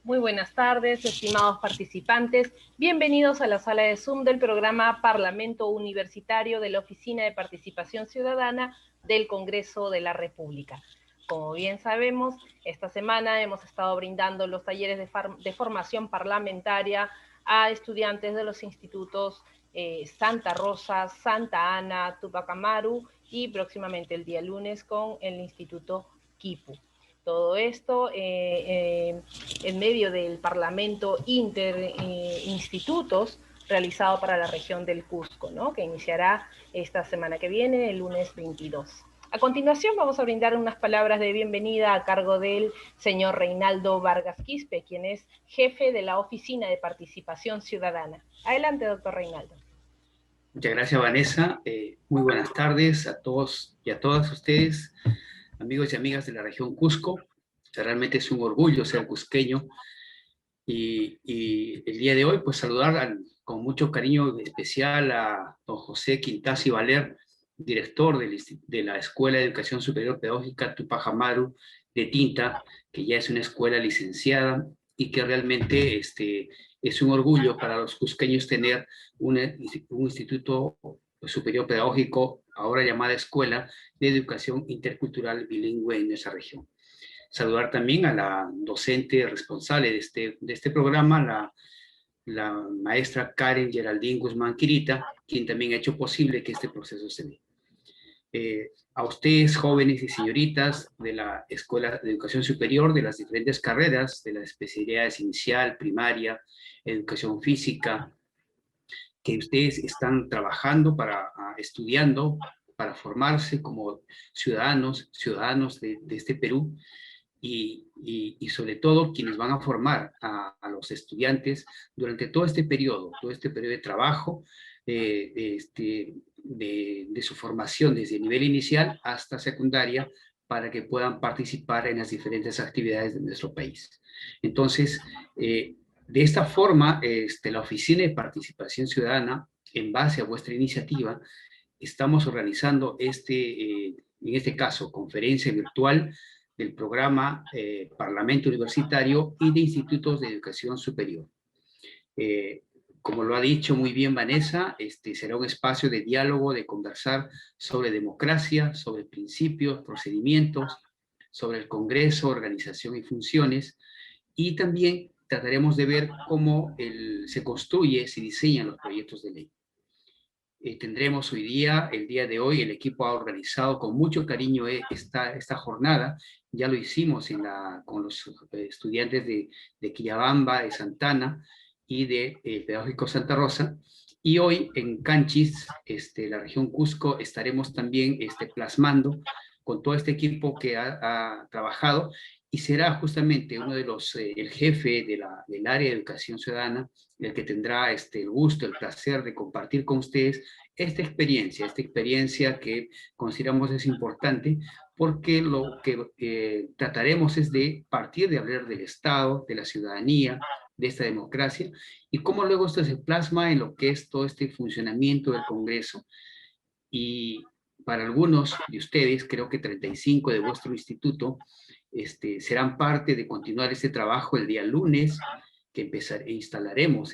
Muy buenas tardes, estimados participantes. Bienvenidos a la sala de Zoom del programa Parlamento Universitario de la Oficina de Participación Ciudadana del Congreso de la República. Como bien sabemos, esta semana hemos estado brindando los talleres de formación parlamentaria a estudiantes de los institutos Santa Rosa, Santa Ana, Tupac Amaru y próximamente el día lunes con el Instituto Quipu. Todo esto en medio del Parlamento Interinstitutos realizado para la región del Cusco, ¿no? Que iniciará esta semana que viene, el lunes 22. A continuación vamos a brindar unas palabras de bienvenida a cargo del señor Reinaldo Vargas Quispe, quien es jefe de la Oficina de Participación Ciudadana. Adelante, doctor Reinaldo. Muchas gracias, Vanessa. Muy buenas tardes a todos y a todas ustedes, amigos y amigas de la región Cusco. Realmente es un orgullo ser cusqueño y el día de hoy pues saludar con mucho cariño especial a don José Quintasi Valer, director de la Escuela de Educación Superior Pedagógica Tupac Amaru de Tinta, que ya es una escuela licenciada y que realmente es un orgullo para los cusqueños tener un instituto superior pedagógico, ahora llamada Escuela de Educación Intercultural Bilingüe en nuestra región. Saludar también a la docente responsable de este programa, la maestra Karen Geraldine Guzmán Quirita, quien también ha hecho posible que este proceso se dé. A ustedes, jóvenes y señoritas de la Escuela de Educación Superior, de las diferentes carreras, de las especialidades inicial, primaria, educación física, que ustedes están trabajando estudiando, para formarse como ciudadanos de este Perú, y sobre todo quienes van a formar a los estudiantes durante todo este periodo de trabajo, de su formación desde el nivel inicial hasta secundaria, para que puedan participar en las diferentes actividades de nuestro país. Entonces, de esta forma, la Oficina de Participación Ciudadana, en base a vuestra iniciativa, estamos organizando en este caso, conferencia virtual del programa Parlamento Universitario y de Institutos de Educación Superior. Como lo ha dicho muy bien Vanessa, será un espacio de diálogo, de conversar sobre democracia, sobre principios, procedimientos, sobre el Congreso, organización y funciones, y también trataremos de ver cómo se construye, se diseñan los proyectos de ley. Tendremos el día de hoy, el equipo ha organizado con mucho cariño esta jornada. Ya lo hicimos con los estudiantes de Quillabamba, de Santana y de Pedagógico Santa Rosa. Y hoy en Canchis, la región Cusco, estaremos también plasmando con todo este equipo que ha trabajado, y será justamente uno de el jefe del área de educación ciudadana, el que tendrá el gusto, el placer de compartir con ustedes esta experiencia que consideramos es importante, porque lo que trataremos es de partir de hablar del Estado, de la ciudadanía, de esta democracia, y cómo luego esto se plasma en lo que es todo este funcionamiento del Congreso. Y para algunos de ustedes, creo que 35 de vuestro instituto, serán parte de continuar este trabajo el día lunes, que instalaremos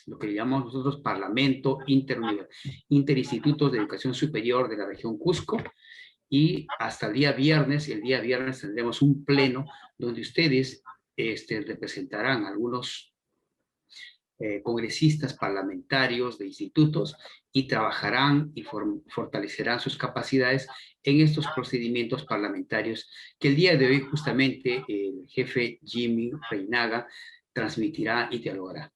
lo que llamamos nosotros Parlamento Interinstitutos de Educación Superior de la región Cusco, y hasta el día viernes tendremos un pleno donde ustedes representarán algunos congresistas parlamentarios de institutos, y trabajarán y fortalecerán sus capacidades en estos procedimientos parlamentarios que el día de hoy justamente el jefe Jimmy Reinaga transmitirá y dialogará.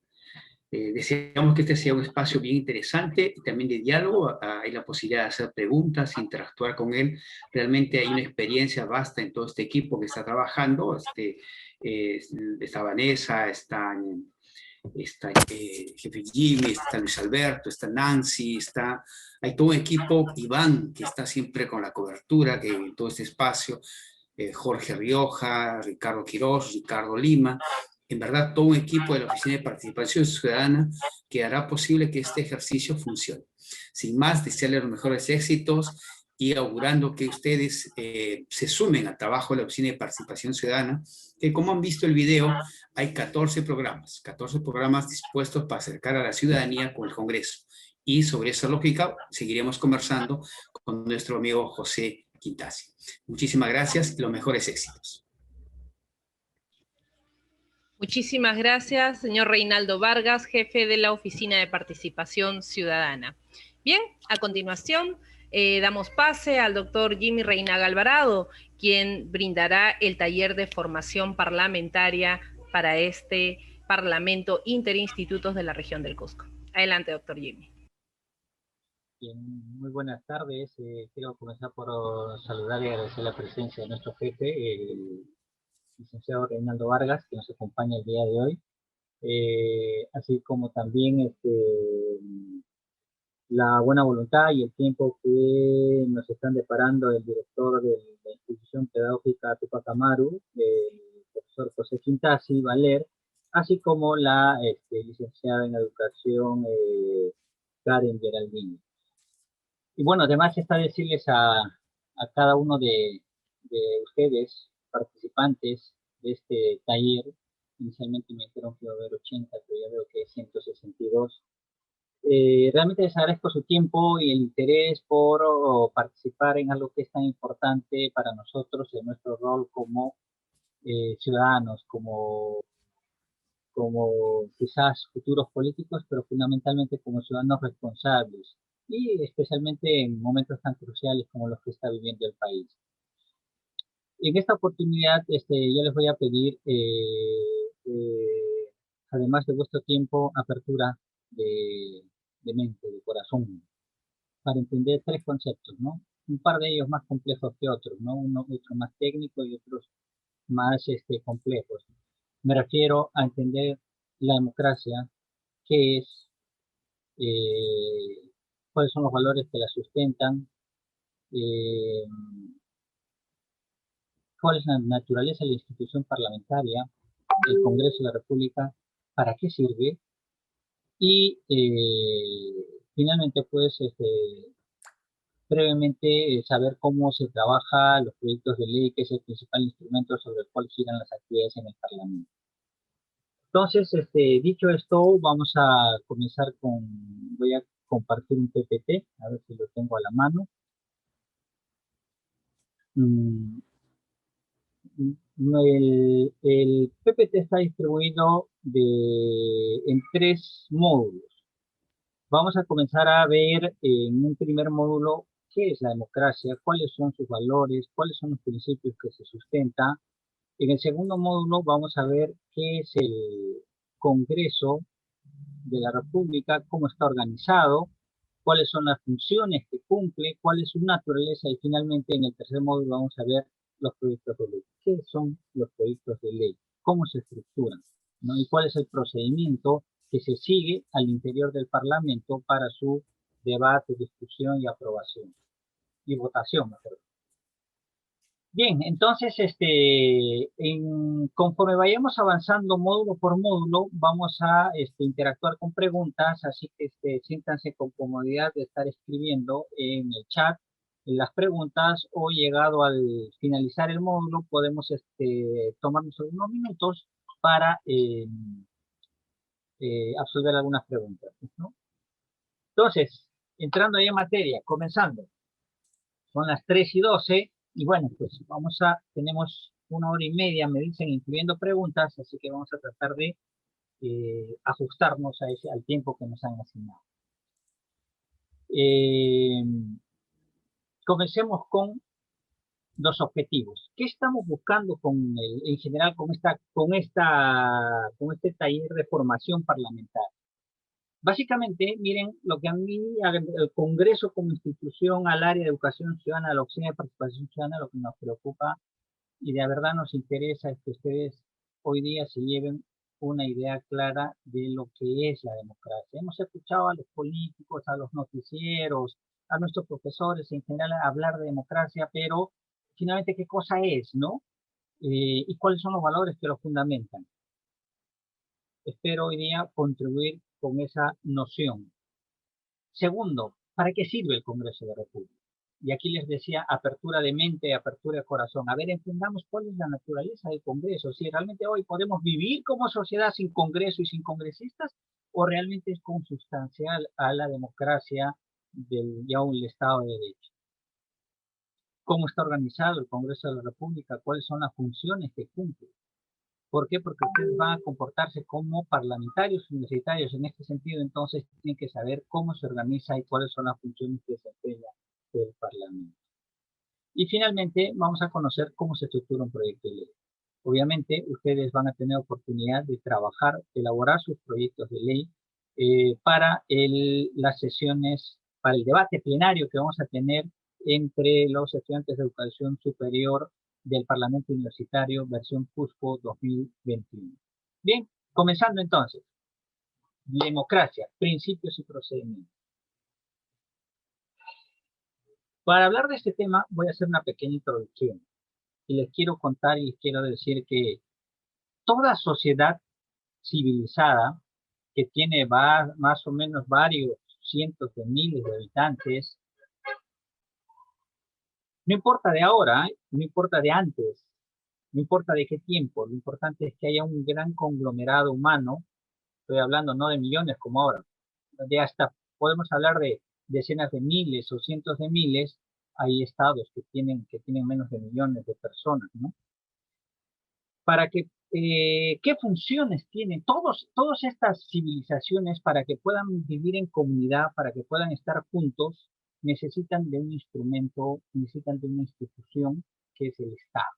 Deseamos que este sea un espacio bien interesante y también de diálogo. Hay la posibilidad de hacer preguntas, interactuar con él. Realmente hay una experiencia vasta en todo este equipo que está trabajando. Está Vanessa, está jefe Jimmy, está Luis Alberto, está Nancy, hay todo un equipo, Iván, que está siempre con la cobertura, que en todo este espacio, Jorge Rioja, Ricardo Quiroz, Ricardo Lima, en verdad todo un equipo de la Oficina de Participación Ciudadana que hará posible que este ejercicio funcione. Sin más, desearles los mejores éxitos y augurando que ustedes se sumen al trabajo de la Oficina de Participación Ciudadana, que como han visto el video, hay 14 programas dispuestos para acercar a la ciudadanía con el Congreso. Y sobre esa lógica seguiremos conversando con nuestro amigo José Quintasi. Muchísimas gracias y los mejores éxitos. Muchísimas gracias, señor Reinaldo Vargas, jefe de la Oficina de Participación Ciudadana. Bien, a continuación damos pase al doctor Jimmy Reinaga Alvarado, quien brindará el taller de formación parlamentaria para este Parlamento Interinstitutos de la región del Cusco. Adelante, doctor Jimmy. Bien, muy buenas tardes. Quiero comenzar por saludar y agradecer la presencia de nuestro jefe, el licenciado Reinaldo Vargas, que nos acompaña el día de hoy, así como también la buena voluntad y el tiempo que nos están deparando el director de la institución pedagógica Tupac Amaru, el profesor José Quintasi Valer, así como la licenciada en educación Karen Geraldini. Y bueno, además está decirles a cada uno de ustedes, participantes de este taller, inicialmente me dijeron que iba a haber 80, pero ya veo que hay 162. Realmente les agradezco su tiempo y el interés por participar en algo que es tan importante para nosotros en nuestro rol como ciudadanos, como quizás futuros políticos, pero fundamentalmente como ciudadanos responsables y especialmente en momentos tan cruciales como los que está viviendo el país. En esta oportunidad yo les voy a pedir, además de vuestro tiempo, apertura de mente, de corazón, para entender 3 conceptos, ¿no? Un par de ellos más complejos que otros, ¿no? Otro más técnico y otros más complejos. Me refiero a entender la democracia, qué es, cuáles son los valores que la sustentan, eh, cuál es la naturaleza de la institución parlamentaria, el Congreso de la República, para qué sirve, y finalmente pues brevemente saber cómo se trabaja los proyectos de ley, que es el principal instrumento sobre el cual giran las actividades en el Parlamento. Entonces, dicho esto, vamos a comenzar voy a compartir un PPT, a ver si lo tengo a la mano. El PPT está distribuido en 3 módulos. Vamos a comenzar a ver en un primer módulo qué es la democracia, cuáles son sus valores, cuáles son los principios que se sustentan. En el segundo módulo vamos a ver qué es el Congreso de la República, cómo está organizado, cuáles son las funciones que cumple, cuál es su naturaleza y finalmente en el tercer módulo vamos a ver los proyectos de ley. ¿Qué son los proyectos de ley? ¿Cómo se estructuran? ¿No? ¿Y cuál es el procedimiento que se sigue al interior del Parlamento para su debate, discusión y aprobación? Y votación, mejor. Bien, entonces, conforme vayamos avanzando módulo por módulo, vamos a interactuar con preguntas, así que siéntanse con comodidad de estar escribiendo en el chat las preguntas, o llegado al finalizar el módulo, podemos tomarnos algunos minutos para absolver algunas preguntas, ¿no? Entonces, entrando ahí en materia, comenzando. Son las 3:12. Y bueno, pues tenemos 1 hora y media, me dicen, incluyendo preguntas, así que vamos a tratar de ajustarnos al tiempo que nos han asignado. Comencemos con los objetivos. ¿Qué estamos buscando en general con este taller de formación parlamentaria? Básicamente, miren, lo que a mí, el Congreso como institución, al área de educación ciudadana, a la Oficina de Participación Ciudadana, lo que nos preocupa y de verdad nos interesa es que ustedes hoy día se lleven una idea clara de lo que es la democracia. Hemos escuchado a los políticos, a los noticieros, a nuestros profesores en general hablar de democracia, pero finalmente, ¿qué cosa es, no? Y cuáles son los valores que lo fundamentan. Espero hoy día contribuir con esa noción. Segundo, ¿para qué sirve el Congreso de la República? Y aquí les decía apertura de mente, apertura de corazón. A ver, entendamos cuál es la naturaleza del Congreso. Si realmente hoy podemos vivir como sociedad sin Congreso y sin congresistas, o realmente es consustancial a la democracia y a un Estado de Derecho. ¿Cómo está organizado el Congreso de la República? ¿Cuáles son las funciones que cumple? ¿Por qué? Porque ustedes van a comportarse como parlamentarios universitarios. En este sentido, entonces, tienen que saber cómo se organiza y cuáles son las funciones que desempeña el Parlamento. Y finalmente, vamos a conocer cómo se estructura un proyecto de ley. Obviamente, ustedes van a tener oportunidad de trabajar, elaborar sus proyectos de ley para las sesiones, para el debate plenario que vamos a tener entre los estudiantes de educación superior del Parlamento Universitario, versión Cusco 2021. Bien, comenzando entonces. Democracia, principios y procedimientos. Para hablar de este tema voy a hacer una pequeña introducción y les quiero contar y les quiero decir que toda sociedad civilizada que tiene más o menos varios cientos de miles de habitantes, no importa de ahora, no importa de antes, no importa de qué tiempo, lo importante es que haya un gran conglomerado humano, estoy hablando no de millones como ahora, de hasta podemos hablar de decenas de miles o cientos de miles. Hay estados que tienen menos de millones de personas, ¿no? Para que, ¿qué funciones tienen todas estas civilizaciones para que puedan vivir en comunidad, para que puedan estar juntos? Necesitan de un instrumento, necesitan de una institución que es el Estado.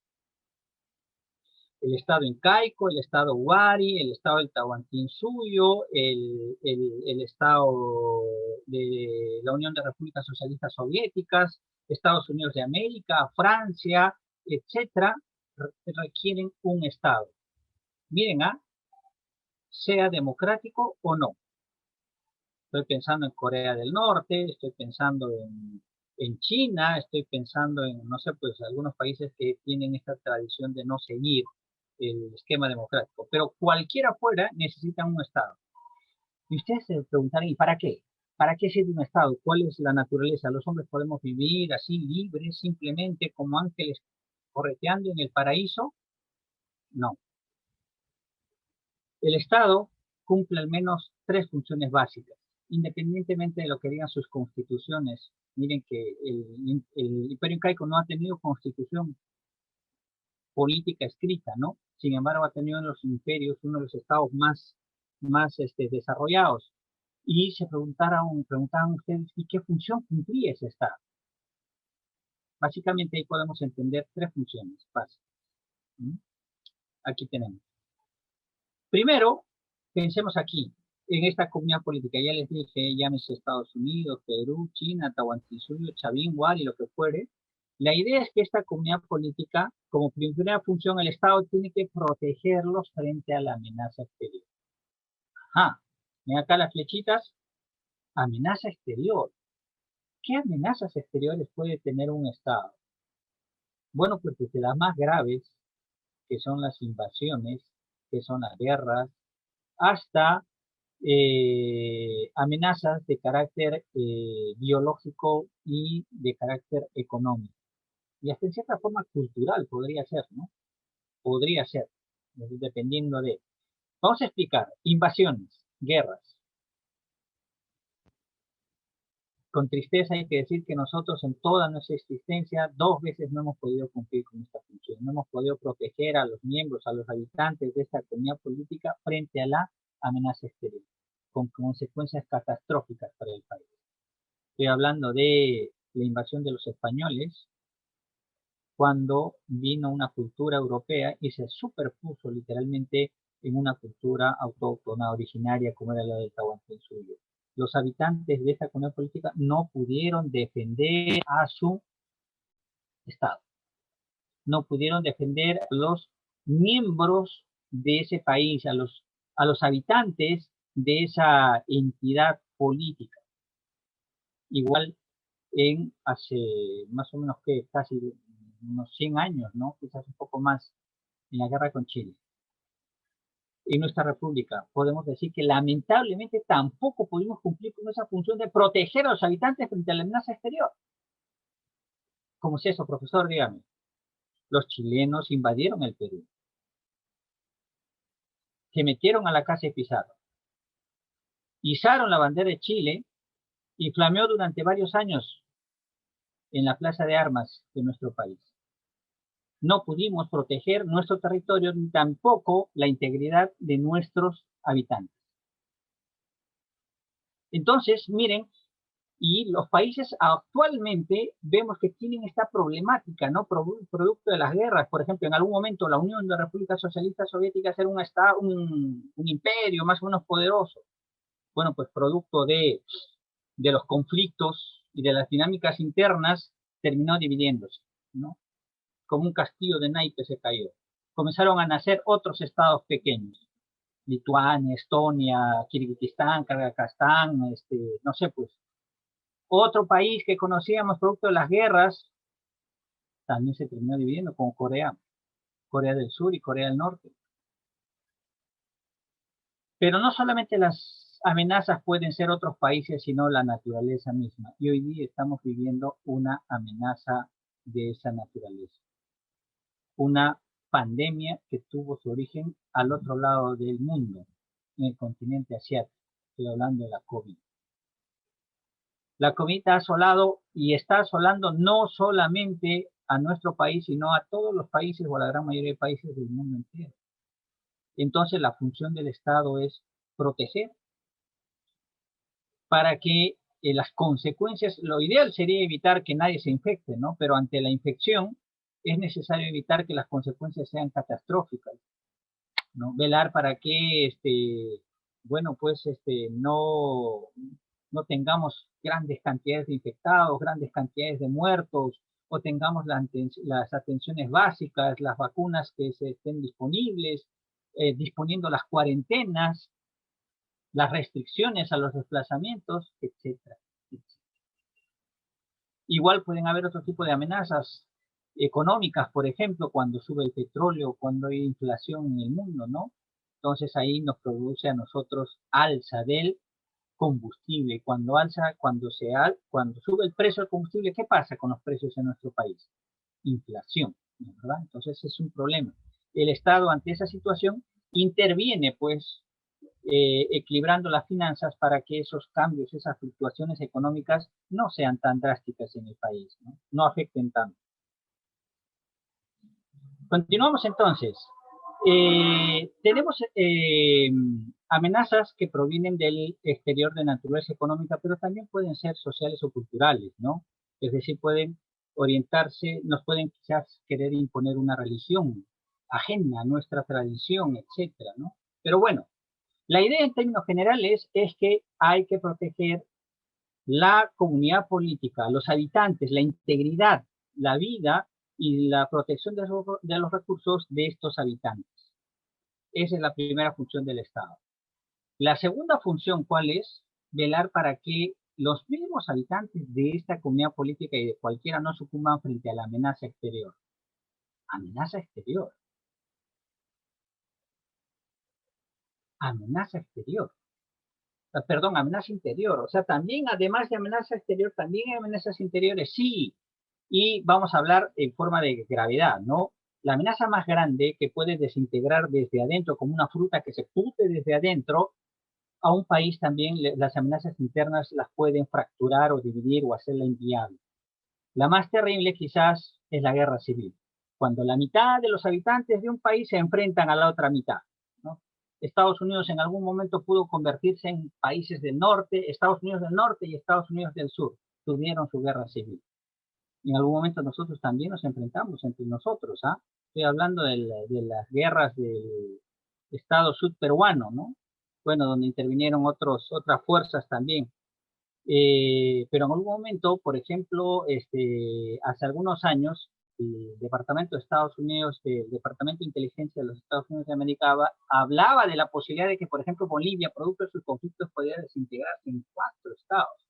El Estado incaico, el Estado Huari, el Estado del Tahuantinsuyo, el Estado de la Unión de Repúblicas Socialistas Soviéticas, Estados Unidos de América, Francia, etcétera, requieren un Estado. Miren, sea democrático o no. Estoy pensando en Corea del Norte, estoy pensando en China, estoy pensando en, no sé, pues algunos países que tienen esta tradición de no seguir el esquema democrático, pero cualquiera fuera necesitan un Estado. Y ustedes se preguntarán, ¿y para qué? ¿Para qué sirve un Estado? ¿Cuál es la naturaleza? ¿Los hombres podemos vivir así libres, simplemente como ángeles correteando en el paraíso? No. El Estado cumple al menos 3 funciones básicas, independientemente de lo que digan sus constituciones. Miren que el Imperio Incaico no ha tenido constitución política escrita, ¿no? Sin embargo, ha tenido en los imperios uno de los estados más desarrollados. Y se preguntaban ustedes, ¿y qué función cumplía ese estado? Básicamente ahí podemos entender 3 funciones básicas. Aquí tenemos. Primero, pensemos aquí, en esta comunidad política. Ya les dije, llámese Estados Unidos, Perú, China, Tahuantinsuyo, Chavín, Huari, lo que fuere. La idea es que esta comunidad política, como primera función, el Estado tiene que protegerlos frente a la amenaza exterior. Ven acá las flechitas. Amenaza exterior. ¿Qué amenazas exteriores puede tener un Estado? Bueno, pues desde las más graves, que son las invasiones, que son las guerras, hasta amenazas de carácter biológico y de carácter económico. Y hasta en cierta forma cultural podría ser, ¿no? Podría ser, dependiendo de... Vamos a explicar. Invasiones, guerras. Con tristeza hay que decir que nosotros en toda nuestra existencia 2 veces no hemos podido cumplir con esta función. No hemos podido proteger a los miembros, a los habitantes de esta comunidad política frente a la amenaza exterior, con consecuencias catastróficas para el país. Estoy hablando de la invasión de los españoles, cuando vino una cultura europea y se superpuso literalmente en una cultura autóctona originaria como era la del Tahuantinsuyo. Los habitantes de esta comunidad política no pudieron defender a su Estado. No pudieron defender a los miembros de ese país, a los habitantes de esa entidad política. Igual hace más o menos que casi unos 100 años, ¿no? Quizás un poco más, en la guerra con Chile. En nuestra república podemos decir que lamentablemente tampoco pudimos cumplir con esa función de proteger a los habitantes frente a la amenaza exterior. ¿Cómo es eso, profesor? Dígame. Los chilenos invadieron el Perú. Se metieron a la casa de Pizarro. Izaron la bandera de Chile y flameó durante varios años en la plaza de armas de nuestro país. No pudimos proteger nuestro territorio ni tampoco la integridad de nuestros habitantes. Entonces, miren, y los países actualmente vemos que tienen esta problemática, ¿no? Producto de las guerras. Por ejemplo, en algún momento la Unión de Repúblicas Socialistas Soviéticas era un imperio más o menos poderoso. Bueno, pues producto de los conflictos y de las dinámicas internas, terminó dividiéndose, ¿no? Como un castillo de naipes se cayó. Comenzaron a nacer otros estados pequeños. Lituania, Estonia, Kirguistán, Kazajstán, no sé, pues. Otro país que conocíamos producto de las guerras, también se terminó dividiendo, como Corea del Sur y Corea del Norte. Pero no solamente las amenazas pueden ser otros países, sino la naturaleza misma. Y hoy día estamos viviendo una amenaza de esa naturaleza. Una pandemia que tuvo su origen al otro lado del mundo, en el continente asiático. Estoy hablando de la COVID. La COVID ha asolado y está asolando no solamente a nuestro país, sino a todos los países o a la gran mayoría de países del mundo entero. Entonces la función del Estado es proteger para que las consecuencias, lo ideal sería evitar que nadie se infecte, ¿no? Pero ante la infección es necesario evitar que las consecuencias sean catastróficas, ¿no? Velar para que, bueno, pues, no tengamos grandes cantidades de infectados, grandes cantidades de muertos, o tengamos las atenciones básicas, las vacunas que se estén disponibles, disponiendo las cuarentenas, las restricciones a los desplazamientos, etcétera. Igual pueden haber otro tipo de amenazas económicas, por ejemplo, cuando sube el petróleo, cuando hay inflación en el mundo, ¿no? Entonces ahí nos produce a nosotros alza del combustible. Cuando sube el precio del combustible, ¿qué pasa con los precios en nuestro país? Inflación, ¿verdad? Entonces es un problema. El Estado ante esa situación interviene, pues, equilibrando las finanzas para que esos cambios, esas fluctuaciones económicas no sean tan drásticas en el país, no afecten tanto. Continuamos entonces. Tenemos amenazas que provienen del exterior de naturaleza económica, pero también pueden ser sociales o culturales, ¿no? Es decir, pueden orientarse, nos pueden quizás querer imponer una religión ajena a nuestra tradición, etcétera, ¿no? Pero bueno, la idea en términos generales es que hay que proteger la comunidad política, los habitantes, la integridad, la vida y la protección de los recursos de estos habitantes. Esa es la primera función del Estado. La segunda función, ¿cuál es? Velar para que los mismos habitantes de esta comunidad política y de cualquiera no sucumban frente a la amenaza exterior. Amenaza exterior. Amenaza exterior. Perdón, amenaza interior. O sea, también, además de amenaza exterior, también hay amenazas interiores, sí. Y vamos a hablar en forma de gravedad, ¿no? La amenaza más grande que puede desintegrar desde adentro, como una fruta que se pudre desde adentro, a un país también las amenazas internas las pueden fracturar o dividir o hacerla inviable. La más terrible quizás es la guerra civil, cuando la mitad de los habitantes de un país se enfrentan a la otra mitad, ¿no? Estados Unidos en algún momento pudo convertirse en países del norte, Estados Unidos del norte y Estados Unidos del sur tuvieron su guerra civil. En algún momento nosotros también nos enfrentamos entre nosotros, ¿ah? Estoy hablando de las guerras del Estado sudperuano, ¿no? Bueno, donde intervinieron otras fuerzas también. Pero en algún momento, por ejemplo, hace algunos años, el Departamento de Estados Unidos, el Departamento de Inteligencia de los Estados Unidos de América, hablaba de la posibilidad de que, por ejemplo, Bolivia, producto de sus conflictos, podría desintegrarse en 4 estados.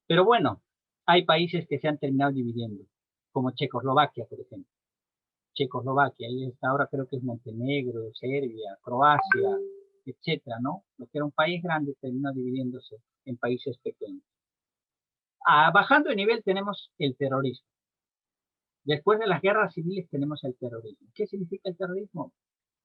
Pero bueno, hay países que se han terminado dividiendo, como Checoslovaquia, por ejemplo. Checoslovaquia, y ahora creo que es Montenegro, Serbia, Croacia, etcétera, ¿no? Lo que era un país grande terminó dividiéndose en países pequeños. Bajando de nivel tenemos el terrorismo. Después de las guerras civiles tenemos el terrorismo. ¿Qué significa el terrorismo?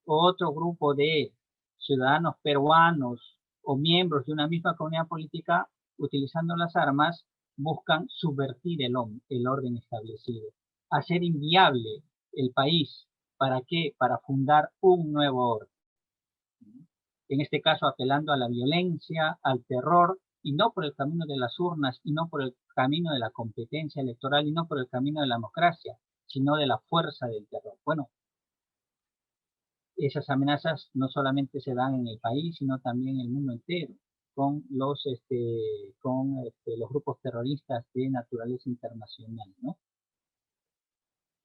Otro grupo de ciudadanos peruanos o miembros de una misma comunidad política, utilizando las armas, buscan subvertir el orden establecido, hacer inviable el país. ¿Para qué? Para fundar un nuevo orden. En este caso, apelando a la violencia, al terror, y no por el camino de las urnas, y no por el camino de la competencia electoral, y no por el camino de la democracia, sino de la fuerza del terror. Bueno, esas amenazas no solamente se dan en el país, sino también en el mundo entero, con los grupos terroristas de naturaleza internacional, ¿no?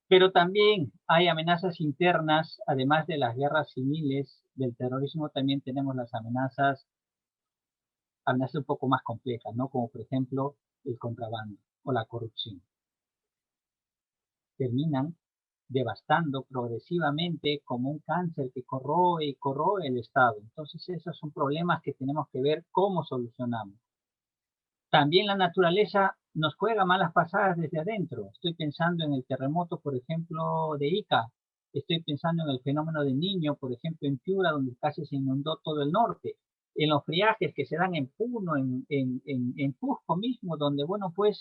Pero también hay amenazas internas, además de las guerras civiles, del terrorismo, también tenemos las amenazas un poco más complejas, ¿no? Como por ejemplo el contrabando o la corrupción. Terminan devastando progresivamente como un cáncer que corroe y corroe el Estado. Entonces esos son problemas que tenemos que ver cómo solucionamos. También la naturaleza nos juega malas pasadas desde adentro. Estoy pensando en el terremoto, por ejemplo, de Ica. Estoy pensando en el fenómeno de Niño, por ejemplo, en Piura, donde casi se inundó todo el norte. En los friajes que se dan en Puno, en Cusco mismo, donde, bueno, pues,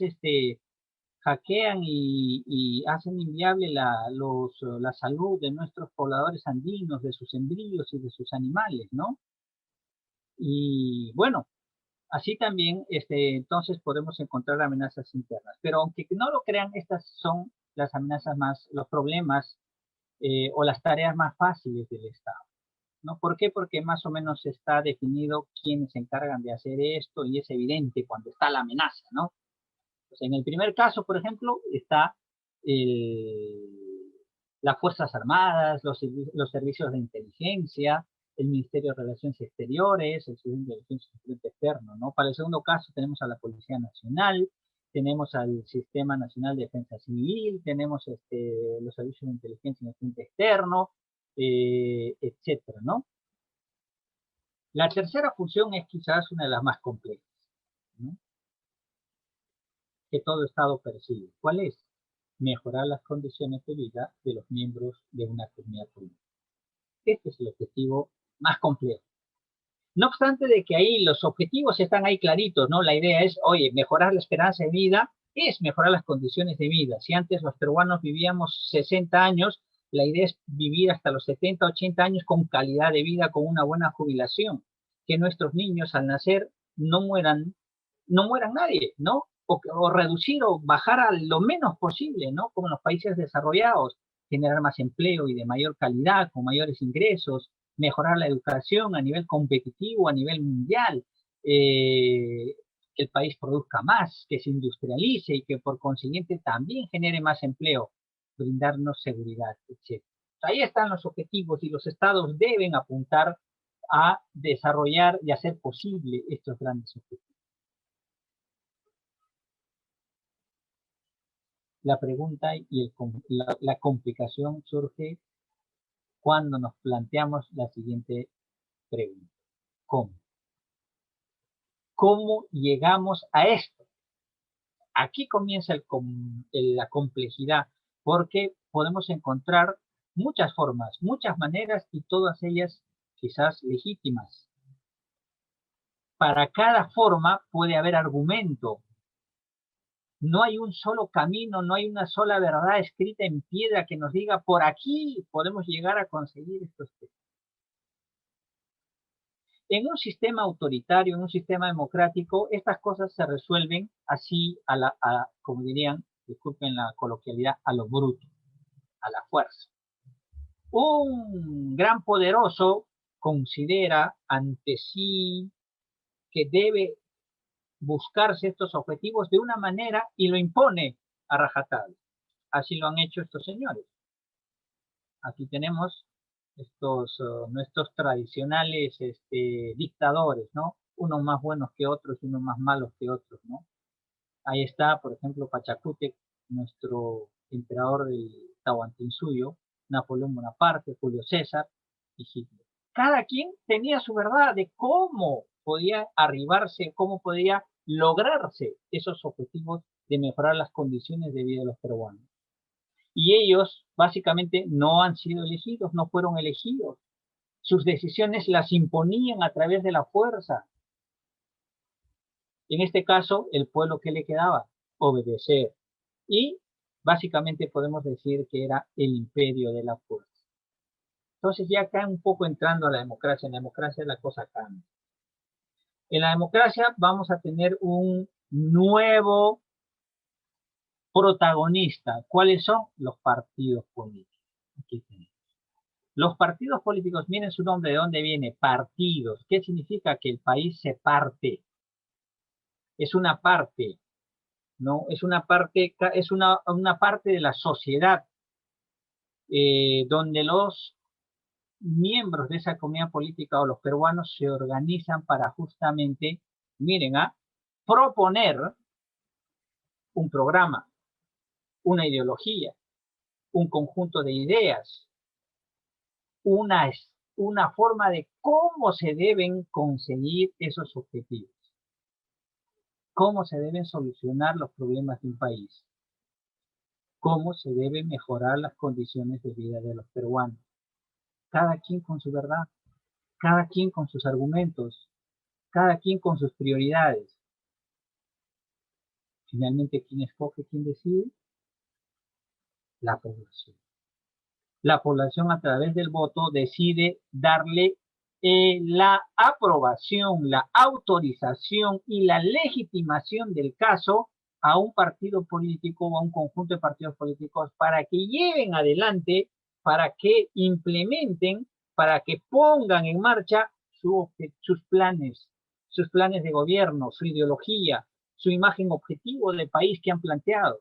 hackean y hacen inviable la salud de nuestros pobladores andinos, de sus embrios y de sus animales, ¿no? Y, bueno, así también, entonces podemos encontrar amenazas internas. Pero aunque no lo crean, estas son las amenazas los problemas o las tareas más fáciles del Estado, ¿no? ¿Por qué? Porque más o menos está definido quiénes se encargan de hacer esto y es evidente cuando está la amenaza, ¿no? Pues en el primer caso, por ejemplo, está las Fuerzas Armadas, los servicios de inteligencia, el Ministerio de Relaciones Exteriores, el Servicio de Relaciones Externo, ¿no? Para el segundo caso tenemos a la Policía Nacional, tenemos al Sistema Nacional de Defensa Civil, tenemos los servicios de inteligencia y agente externo, etcétera, ¿no? La tercera función es quizás una de las más complejas, ¿no? Que todo Estado persigue. ¿Cuál es? Mejorar las condiciones de vida de los miembros de una comunidad política. Este es el objetivo más complejo. No obstante de que ahí los objetivos están ahí claritos, ¿no? La idea es, oye, mejorar la esperanza de vida es mejorar las condiciones de vida. Si antes los peruanos vivíamos 60 años, la idea es vivir hasta los 70, 80 años con calidad de vida, con una buena jubilación. Que nuestros niños al nacer no mueran nadie, ¿no? O reducir o bajar a lo menos posible, ¿no? Como en los países desarrollados, generar más empleo y de mayor calidad, con mayores ingresos, mejorar la educación a nivel competitivo, a nivel mundial, que el país produzca más, que se industrialice y que por consiguiente también genere más empleo, brindarnos seguridad, etc. Ahí están los objetivos y los estados deben apuntar a desarrollar y hacer posible estos grandes objetivos. La pregunta y la complicación surge cuando nos planteamos la siguiente pregunta. ¿Cómo? ¿Cómo llegamos a esto? Aquí comienza la complejidad, porque podemos encontrar muchas formas, muchas maneras y todas ellas quizás legítimas. Para cada forma puede haber argumento. No hay un solo camino, no hay una sola verdad escrita en piedra que nos diga por aquí podemos llegar a conseguir estos temas. En un sistema autoritario, en un sistema democrático, estas cosas se resuelven así, como dirían, disculpen la coloquialidad, a lo bruto, a la fuerza. Un gran poderoso considera ante sí que debe buscarse estos objetivos de una manera y lo impone a rajatabla. Así lo han hecho estos señores. Aquí tenemos nuestros tradicionales dictadores, ¿no? Unos más buenos que otros y unos más malos que otros, ¿no? Ahí está, por ejemplo, Pachacútec, nuestro emperador del Tahuantinsuyo, Napoleón Bonaparte, Julio César y Hitler. Cada quien tenía su verdad de cómo podía arribarse, cómo podía lograrse esos objetivos de mejorar las condiciones de vida de los peruanos. Y ellos básicamente no han sido elegidos, no fueron elegidos. Sus decisiones las imponían a través de la fuerza. En este caso, el pueblo, ¿qué le quedaba? Obedecer. Y básicamente podemos decir que era el imperio de la fuerza. Entonces ya acá un poco entrando a la democracia. En la democracia la cosa cambia. En la democracia vamos a tener un nuevo protagonista. ¿Cuáles son? Los partidos políticos. Aquí tenemos. Los partidos políticos, miren su nombre, ¿de dónde viene? Partidos. ¿Qué significa? Que el país se parte. Es una parte, ¿no? Es una parte de la sociedad donde los miembros de esa comunidad política o los peruanos se organizan para justamente, miren, proponer un programa, una ideología, un conjunto de ideas, una forma de cómo se deben conseguir esos objetivos, cómo se deben solucionar los problemas de un país, cómo se deben mejorar las condiciones de vida de los peruanos. Cada quien con su verdad, cada quien con sus argumentos, cada quien con sus prioridades. Finalmente, ¿quién escoge, quién decide? La población. La población a través del voto decide darle la aprobación, la autorización y la legitimación del caso a un partido político o a un conjunto de partidos políticos para que lleven adelante, para que implementen, para que pongan en marcha sus planes de gobierno, su ideología, su imagen objetivo del país que han planteado.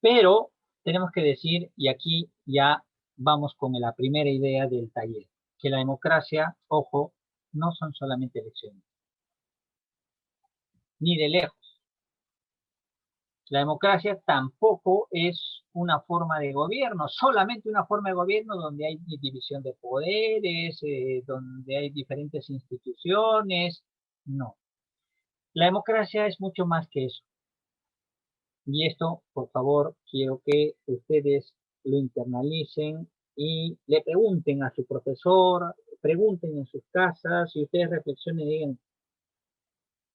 Pero tenemos que decir, y aquí ya vamos con la primera idea del taller, que la democracia, ojo, no son solamente elecciones, ni de lejos. La democracia tampoco es una forma de gobierno, solamente una forma de gobierno donde hay división de poderes, donde hay diferentes instituciones. No. La democracia es mucho más que eso. Y esto, por favor, quiero que ustedes lo internalicen y le pregunten a su profesor, pregunten en sus casas y ustedes reflexionen y digan,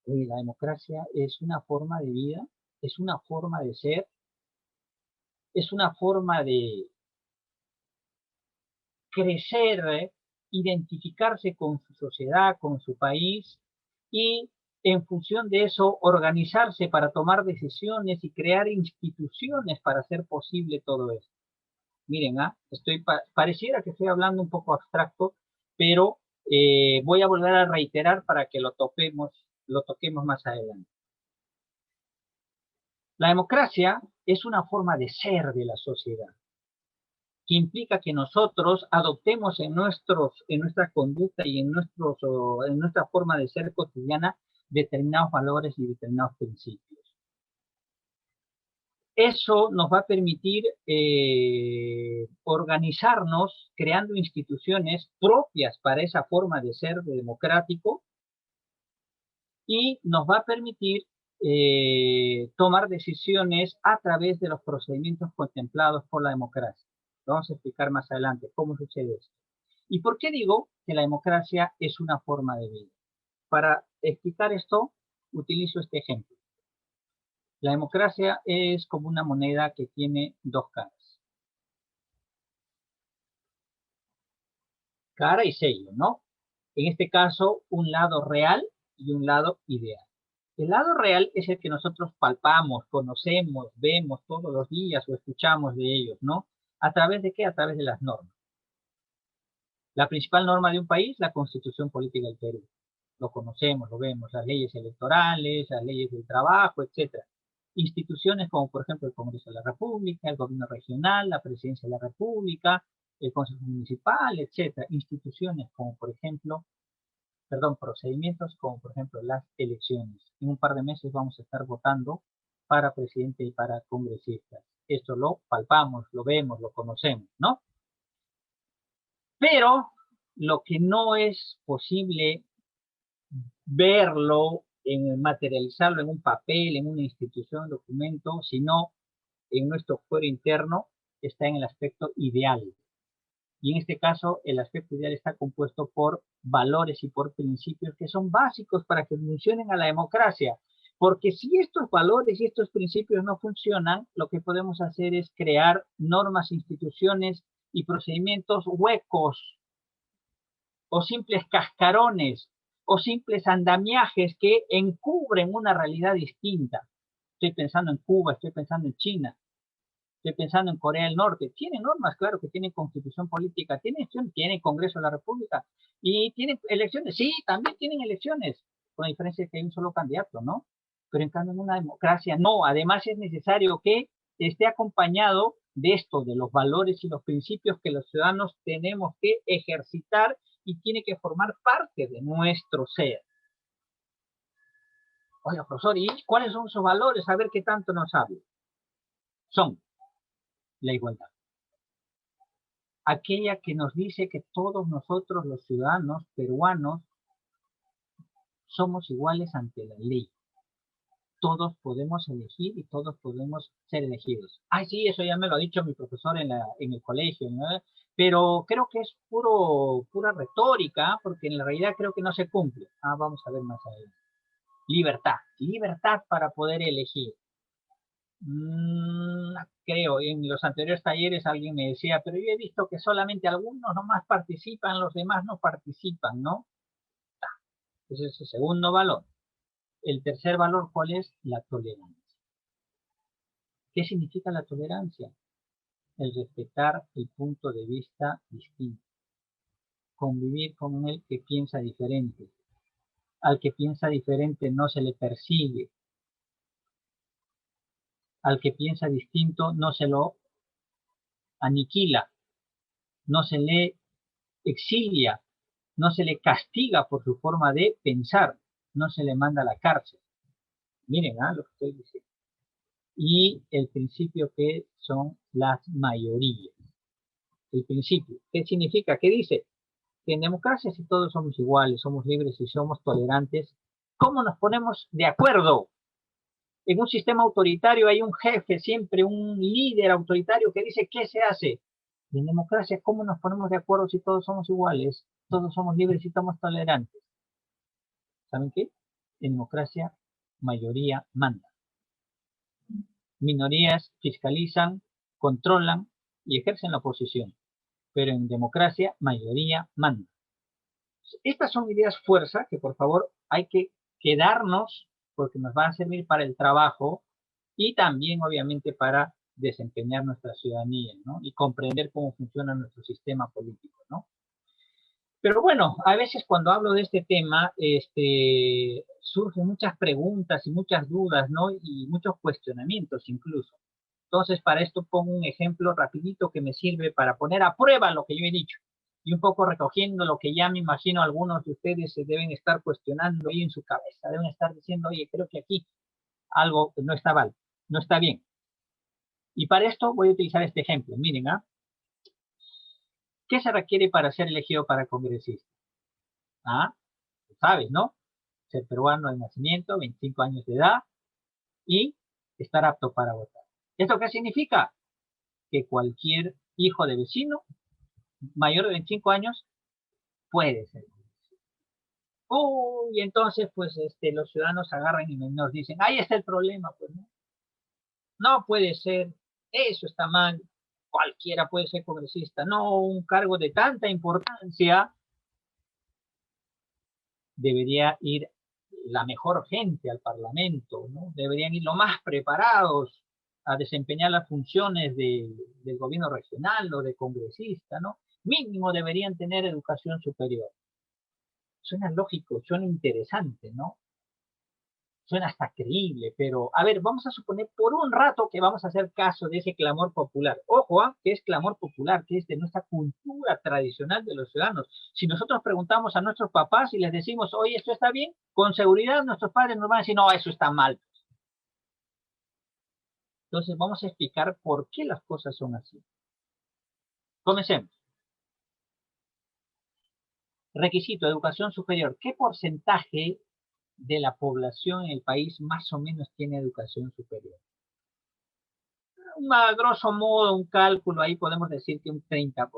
la democracia es una forma de vida, es una forma de ser, es una forma de crecer, identificarse con su sociedad, con su país y en función de eso organizarse para tomar decisiones y crear instituciones para hacer posible todo esto. Miren, pareciera que estoy hablando un poco abstracto, pero voy a volver a reiterar para que lo toquemos más adelante. La democracia es una forma de ser de la sociedad, que implica que nosotros adoptemos en nuestra conducta y en nuestra forma de ser cotidiana determinados valores y determinados principios. Eso nos va a permitir organizarnos creando instituciones propias para esa forma de ser democrático y nos va a permitir tomar decisiones a través de los procedimientos contemplados por la democracia. Vamos a explicar más adelante cómo sucede esto. ¿Y por qué digo que la democracia es una forma de vida? Para explicar esto, utilizo este ejemplo. La democracia es como una moneda que tiene dos caras. Cara y sello, ¿no? En este caso, un lado real y un lado ideal. El lado real es el que nosotros palpamos, conocemos, vemos todos los días o escuchamos de ellos, ¿no? ¿A través de qué? A través de las normas. La principal norma de un país, la Constitución Política del Perú. Lo conocemos, lo vemos, las leyes electorales, las leyes del trabajo, etc. Instituciones como, por ejemplo, el Congreso de la República, el Gobierno Regional, la Presidencia de la República, el Consejo Municipal, etc. Instituciones como, por ejemplo, procedimientos como, por ejemplo, las elecciones. En un par de meses vamos a estar votando para presidente y para congresistas. Esto lo palpamos, lo vemos, lo conocemos, ¿no? Pero lo que no es posible verlo, materializarlo en un papel, en una institución, documento, sino en nuestro fuero interno, está en el aspecto ideal. Y en este caso, el aspecto ideal está compuesto por valores y por principios que son básicos para que funcionen a la democracia. Porque si estos valores y estos principios no funcionan, lo que podemos hacer es crear normas, instituciones y procedimientos huecos, o simples cascarones, o simples andamiajes que encubren una realidad distinta. Estoy pensando en Cuba, estoy pensando en China, estoy pensando en Corea del Norte. Tienen normas, claro que tienen constitución política, tienen Congreso de la República y tienen elecciones. Sí, también tienen elecciones, con la diferencia de que hay un solo candidato, ¿no? Pero en cambio en una democracia no. Además es necesario que esté acompañado de esto, de los valores y los principios que los ciudadanos tenemos que ejercitar y tiene que formar parte de nuestro ser. Oiga, profesor, ¿y cuáles son sus valores? A ver qué tanto nos habla. Son la igualdad. Aquella que nos dice que todos nosotros los ciudadanos peruanos somos iguales ante la ley. Todos podemos elegir y todos podemos ser elegidos. Ay, sí, eso ya me lo ha dicho mi profesor en el colegio, ¿no? Pero creo que es pura retórica, porque en la realidad creo que no se cumple. Vamos a ver más adelante. Libertad para poder elegir. Creo, en los anteriores talleres alguien me decía, pero yo he visto que solamente algunos nomás participan, los demás no participan, ¿no? Ese es el segundo valor. El tercer valor, ¿cuál es? La tolerancia. ¿Qué significa la tolerancia? El respetar el punto de vista distinto. Convivir con el que piensa diferente. Al que piensa diferente no se le persigue. Al que piensa distinto no se lo aniquila, no se le exilia, no se le castiga por su forma de pensar, no se le manda a la cárcel. Miren lo que estoy diciendo. Y el principio que son las mayorías. El principio, ¿qué significa? ¿Qué dice? Que en democracia, si todos somos iguales, somos libres y somos tolerantes, ¿cómo nos ponemos de acuerdo? En un sistema autoritario hay un jefe, siempre un líder autoritario que dice qué se hace. Y en democracia, ¿cómo nos ponemos de acuerdo si todos somos iguales, todos somos libres y somos tolerantes? ¿Saben qué? En democracia, mayoría manda. Minorías fiscalizan, controlan y ejercen la oposición. Pero en democracia, mayoría manda. Estas son ideas fuerza que por favor hay que quedarnos porque nos van a servir para el trabajo y también obviamente para desempeñar nuestra ciudadanía, ¿no? Y comprender cómo funciona nuestro sistema político, ¿no? Pero bueno, a veces cuando hablo de este tema, surgen muchas preguntas y muchas dudas, ¿no? Y muchos cuestionamientos incluso. Entonces, para esto pongo un ejemplo rapidito que me sirve para poner a prueba lo que yo he dicho. Y un poco recogiendo lo que ya me imagino algunos de ustedes se deben estar cuestionando ahí en su cabeza. Deben estar diciendo, oye, creo que aquí algo no está mal, no está bien. Y para esto voy a utilizar este ejemplo. Miren, ¿qué se requiere para ser elegido para congresista? Sabes, ¿no? Ser peruano de nacimiento, 25 años de edad y estar apto para votar. ¿Esto qué significa? Que cualquier hijo de vecino mayor de 25 años puede ser. Y entonces, pues, los ciudadanos agarran y nos dicen, ahí está el problema, pues, ¿no? No puede ser, eso está mal, cualquiera puede ser congresista, no un cargo de tanta importancia, debería ir la mejor gente al Parlamento, ¿no? Deberían ir lo más preparados a desempeñar las funciones del gobierno regional o de congresista, ¿no? Mínimo deberían tener educación superior. Suena lógico, suena interesante, ¿no? Suena hasta creíble, pero a ver, vamos a suponer por un rato que vamos a hacer caso de ese clamor popular. Ojo, que es clamor popular, que es de nuestra cultura tradicional de los ciudadanos. Si nosotros preguntamos a nuestros papás y les decimos, oye, ¿esto está bien? Con seguridad nuestros padres nos van a decir, no, eso está mal. Entonces vamos a explicar por qué las cosas son así. Comencemos. Requisito, educación superior. ¿Qué porcentaje de la población en el país más o menos tiene educación superior? A grosso modo, un cálculo ahí podemos decir que un 30%.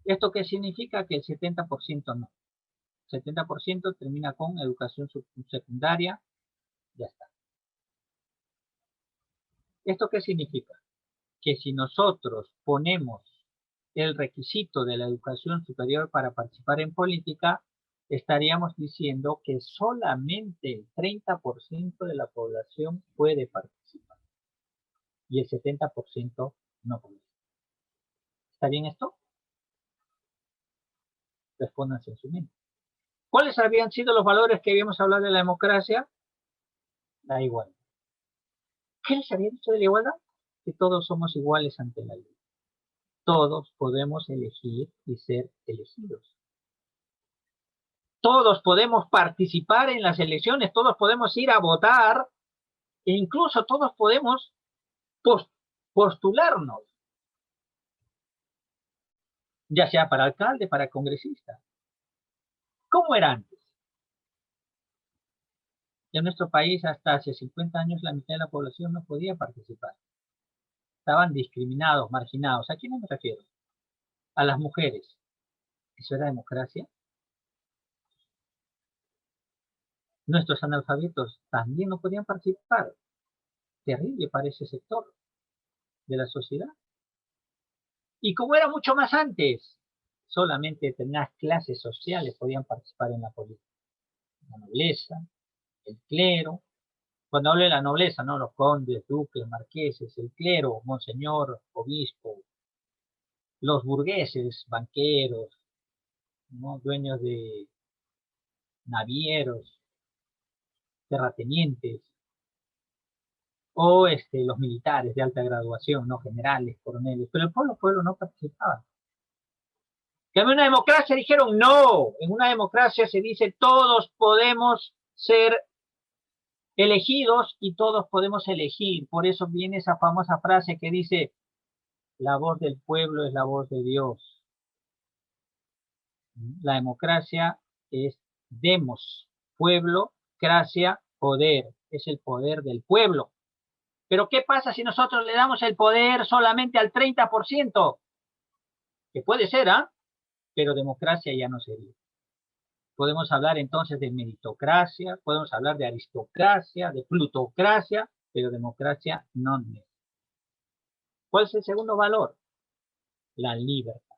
¿Esto qué significa? Que el 70% no. 70% termina con educación secundaria, ya está. ¿Esto qué significa? Que si nosotros ponemos el requisito de la educación superior para participar en política, estaríamos diciendo que solamente el 30% de la población puede participar y el 70% no puede. ¿Está bien esto? Respóndanse en su mente. ¿Cuáles habían sido los valores que habíamos hablado de la democracia? La igualdad. ¿Qué les había dicho de la igualdad? Que todos somos iguales ante la ley. Todos podemos elegir y ser elegidos. Todos podemos participar en las elecciones, todos podemos ir a votar e incluso todos podemos postularnos, ya sea para alcalde, para congresista. ¿Cómo era antes? En nuestro país hasta hace 50 años la mitad de la población no podía participar. Estaban discriminados, marginados. ¿A quién me refiero? A las mujeres. ¿Eso era democracia? Nuestros analfabetos también no podían participar. Terrible para ese sector de la sociedad. Y como era mucho más antes, solamente determinadas clases sociales podían participar en la política. La nobleza, el clero. Cuando hablo de la nobleza, ¿no? Los condes, duques, marqueses, el clero, monseñor, obispo, los burgueses, banqueros, ¿no? Dueños de navieros, terratenientes, o los militares de alta graduación, ¿no? Generales, coroneles, pero el pueblo no participaba. Que en una democracia dijeron no, en una democracia se dice todos podemos ser elegidos y todos podemos elegir. Por eso viene esa famosa frase que dice, la voz del pueblo es la voz de Dios. La democracia es demos, pueblo, gracia, poder. Es el poder del pueblo. Pero ¿qué pasa si nosotros le damos el poder solamente al 30%? Que puede ser, ¿ah? Pero democracia ya no sería. Podemos hablar entonces de meritocracia, podemos hablar de aristocracia, de plutocracia, pero democracia no es. ¿Cuál es el segundo valor? La libertad.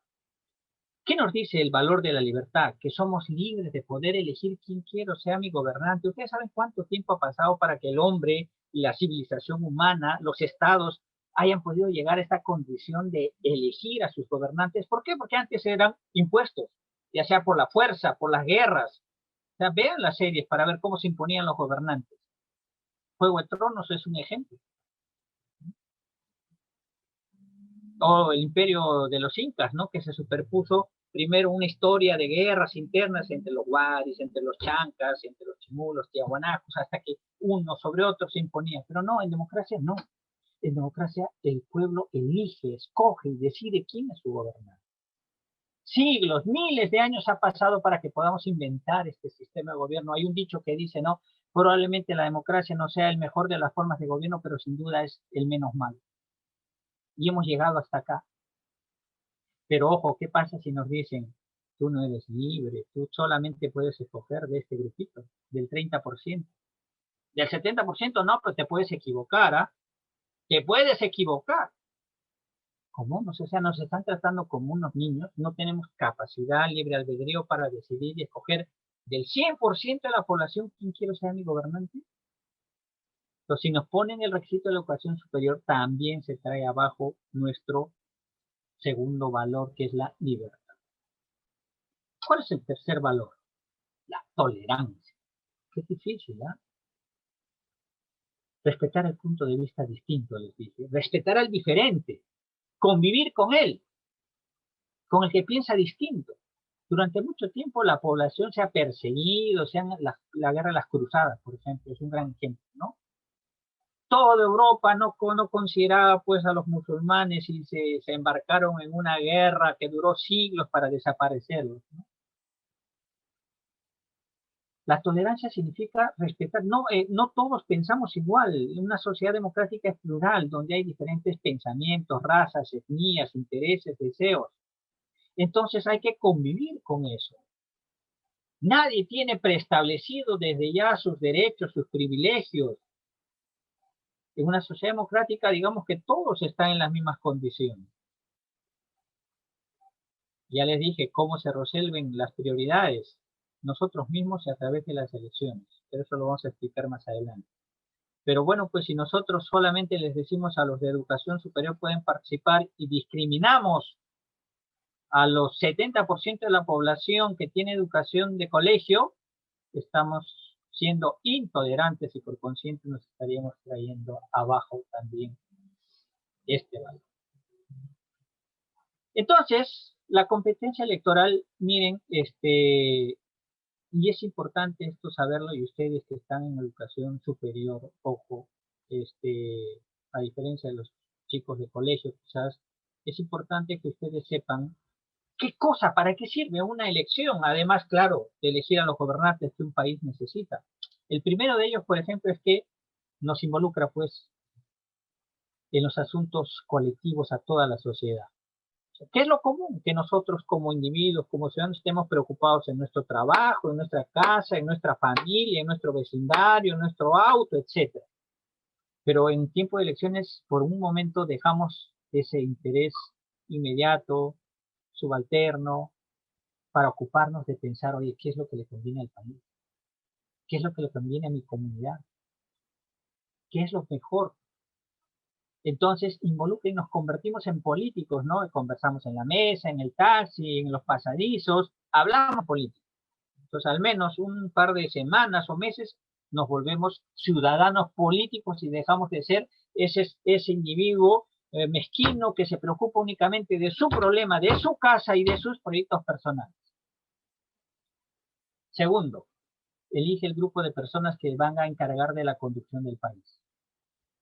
¿Qué nos dice el valor de la libertad? Que somos libres de poder elegir quién quiero sea mi gobernante. ¿Ustedes saben cuánto tiempo ha pasado para que el hombre y la civilización humana, los estados, hayan podido llegar a esta condición de elegir a sus gobernantes? ¿Por qué? Porque antes eran impuestos, ya sea por la fuerza, por las guerras. O sea, vean las series para ver cómo se imponían los gobernantes. Juego de Tronos es un ejemplo. O el imperio de los incas, ¿no? Que se superpuso primero una historia de guerras internas entre los huaris, entre los chancas, entre los chimulos, tiahuanacos, hasta que uno sobre otro se imponía. Pero no, en democracia no. En democracia el pueblo elige, escoge y decide quién es su gobernante. Siglos, miles de años ha pasado para que podamos inventar este sistema de gobierno. Hay un dicho que dice, no, probablemente la democracia no sea el mejor de las formas de gobierno, pero sin duda es el menos malo. Y hemos llegado hasta acá. Pero ojo, ¿qué pasa si nos dicen, tú no eres libre, tú solamente puedes escoger de este grupito, del 30%? Del 70% no, pero te puedes equivocar, ¿ah? Te puedes equivocar. ¿Cómo? O sea, nos están tratando como unos niños, no tenemos capacidad, libre albedrío para decidir y escoger del 100% de la población quién quiere ser mi gobernante. Entonces, si nos ponen el requisito de la educación superior, también se trae abajo nuestro segundo valor, que es la libertad. ¿Cuál es el tercer valor? La tolerancia. Qué difícil, ¿eh? Respetar el punto de vista distinto, les dije. Respetar al diferente. Convivir con él, con el que piensa distinto. Durante mucho tiempo la población se ha perseguido, la guerra de las cruzadas, por ejemplo, es un gran ejemplo, ¿no? Toda Europa no consideraba pues a los musulmanes y se embarcaron en una guerra que duró siglos para desaparecerlos, ¿no? La tolerancia significa respetar, no todos pensamos igual, una sociedad democrática es plural, donde hay diferentes pensamientos, razas, etnias, intereses, deseos. Entonces hay que convivir con eso. Nadie tiene preestablecido desde ya sus derechos, sus privilegios. En una sociedad democrática, digamos que todos están en las mismas condiciones. Ya les dije cómo se resuelven las prioridades nosotros mismos y a través de las elecciones. Pero eso lo vamos a explicar más adelante. Pero bueno, pues si nosotros solamente les decimos a los de educación superior pueden participar y discriminamos a los 70% de la población que tiene educación de colegio, estamos siendo intolerantes y por consiguiente nos estaríamos trayendo abajo también este valor. Entonces, la competencia electoral, miren, y es importante esto saberlo, y ustedes que están en educación superior, ojo, a diferencia de los chicos de colegio, quizás, es importante que ustedes sepan qué cosa, para qué sirve una elección, además, claro, de elegir a los gobernantes que un país necesita. El primero de ellos, por ejemplo, es que nos involucra, pues, en los asuntos colectivos a toda la sociedad. ¿Qué es lo común? Que nosotros como individuos, como ciudadanos, estemos preocupados en nuestro trabajo, en nuestra casa, en nuestra familia, en nuestro vecindario, en nuestro auto, etc. Pero en tiempo de elecciones, por un momento dejamos ese interés inmediato, subalterno, para ocuparnos de pensar, oye, ¿qué es lo que le conviene al país? ¿Qué es lo que le conviene a mi comunidad? ¿Qué es lo mejor? Entonces, involucra y nos convertimos en políticos, ¿no? Conversamos en la mesa, en el taxi, en los pasadizos, hablamos política. Entonces, al menos un par de semanas o meses nos volvemos ciudadanos políticos y dejamos de ser ese individuo mezquino que se preocupa únicamente de su problema, de su casa y de sus proyectos personales. Segundo, elige el grupo de personas que van a encargar de la conducción del país.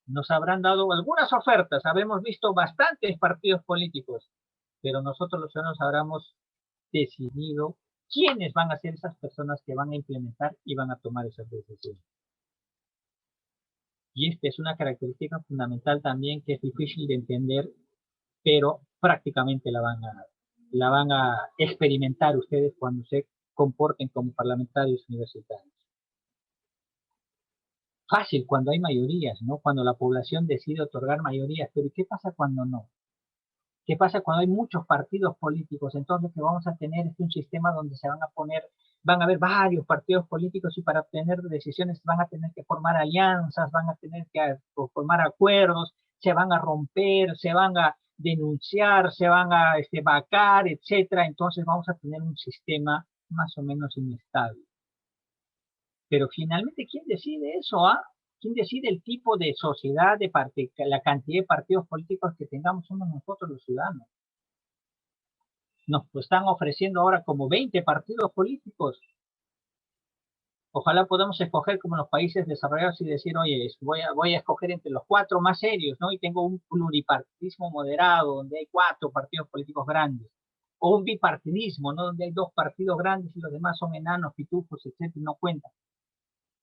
Nos habrán dado algunas ofertas, habremos visto bastantes partidos políticos, pero nosotros los ciudadanos habremos decidido quiénes van a ser esas personas que van a implementar y van a tomar esas decisiones. Y esta es una característica fundamental también que es difícil de entender, pero prácticamente la van a experimentar ustedes cuando se comporten como parlamentarios universitarios. Fácil cuando hay mayorías, ¿no? Cuando la población decide otorgar mayorías, pero ¿qué pasa cuando no? ¿Qué pasa cuando hay muchos partidos políticos? Entonces, que vamos a tener un sistema donde se van a haber varios partidos políticos y para obtener decisiones van a tener que formar alianzas, van a tener que formar acuerdos, se van a romper, se van a denunciar, se van a vacar, etcétera. Entonces, vamos a tener un sistema más o menos inestable. Pero finalmente, ¿quién decide eso? ¿Quién decide el tipo de sociedad, la cantidad de partidos políticos que tengamos? Somos nosotros los ciudadanos. Nos están ofreciendo ahora como 20 partidos políticos. Ojalá podamos escoger como en los países desarrollados y decir, oye, voy a escoger entre los 4 más serios, ¿no? Y tengo un pluripartidismo moderado, donde hay 4 partidos políticos grandes. O un bipartidismo, ¿no? Donde hay 2 partidos grandes y los demás son enanos, pitufos, etcétera, y no cuentan.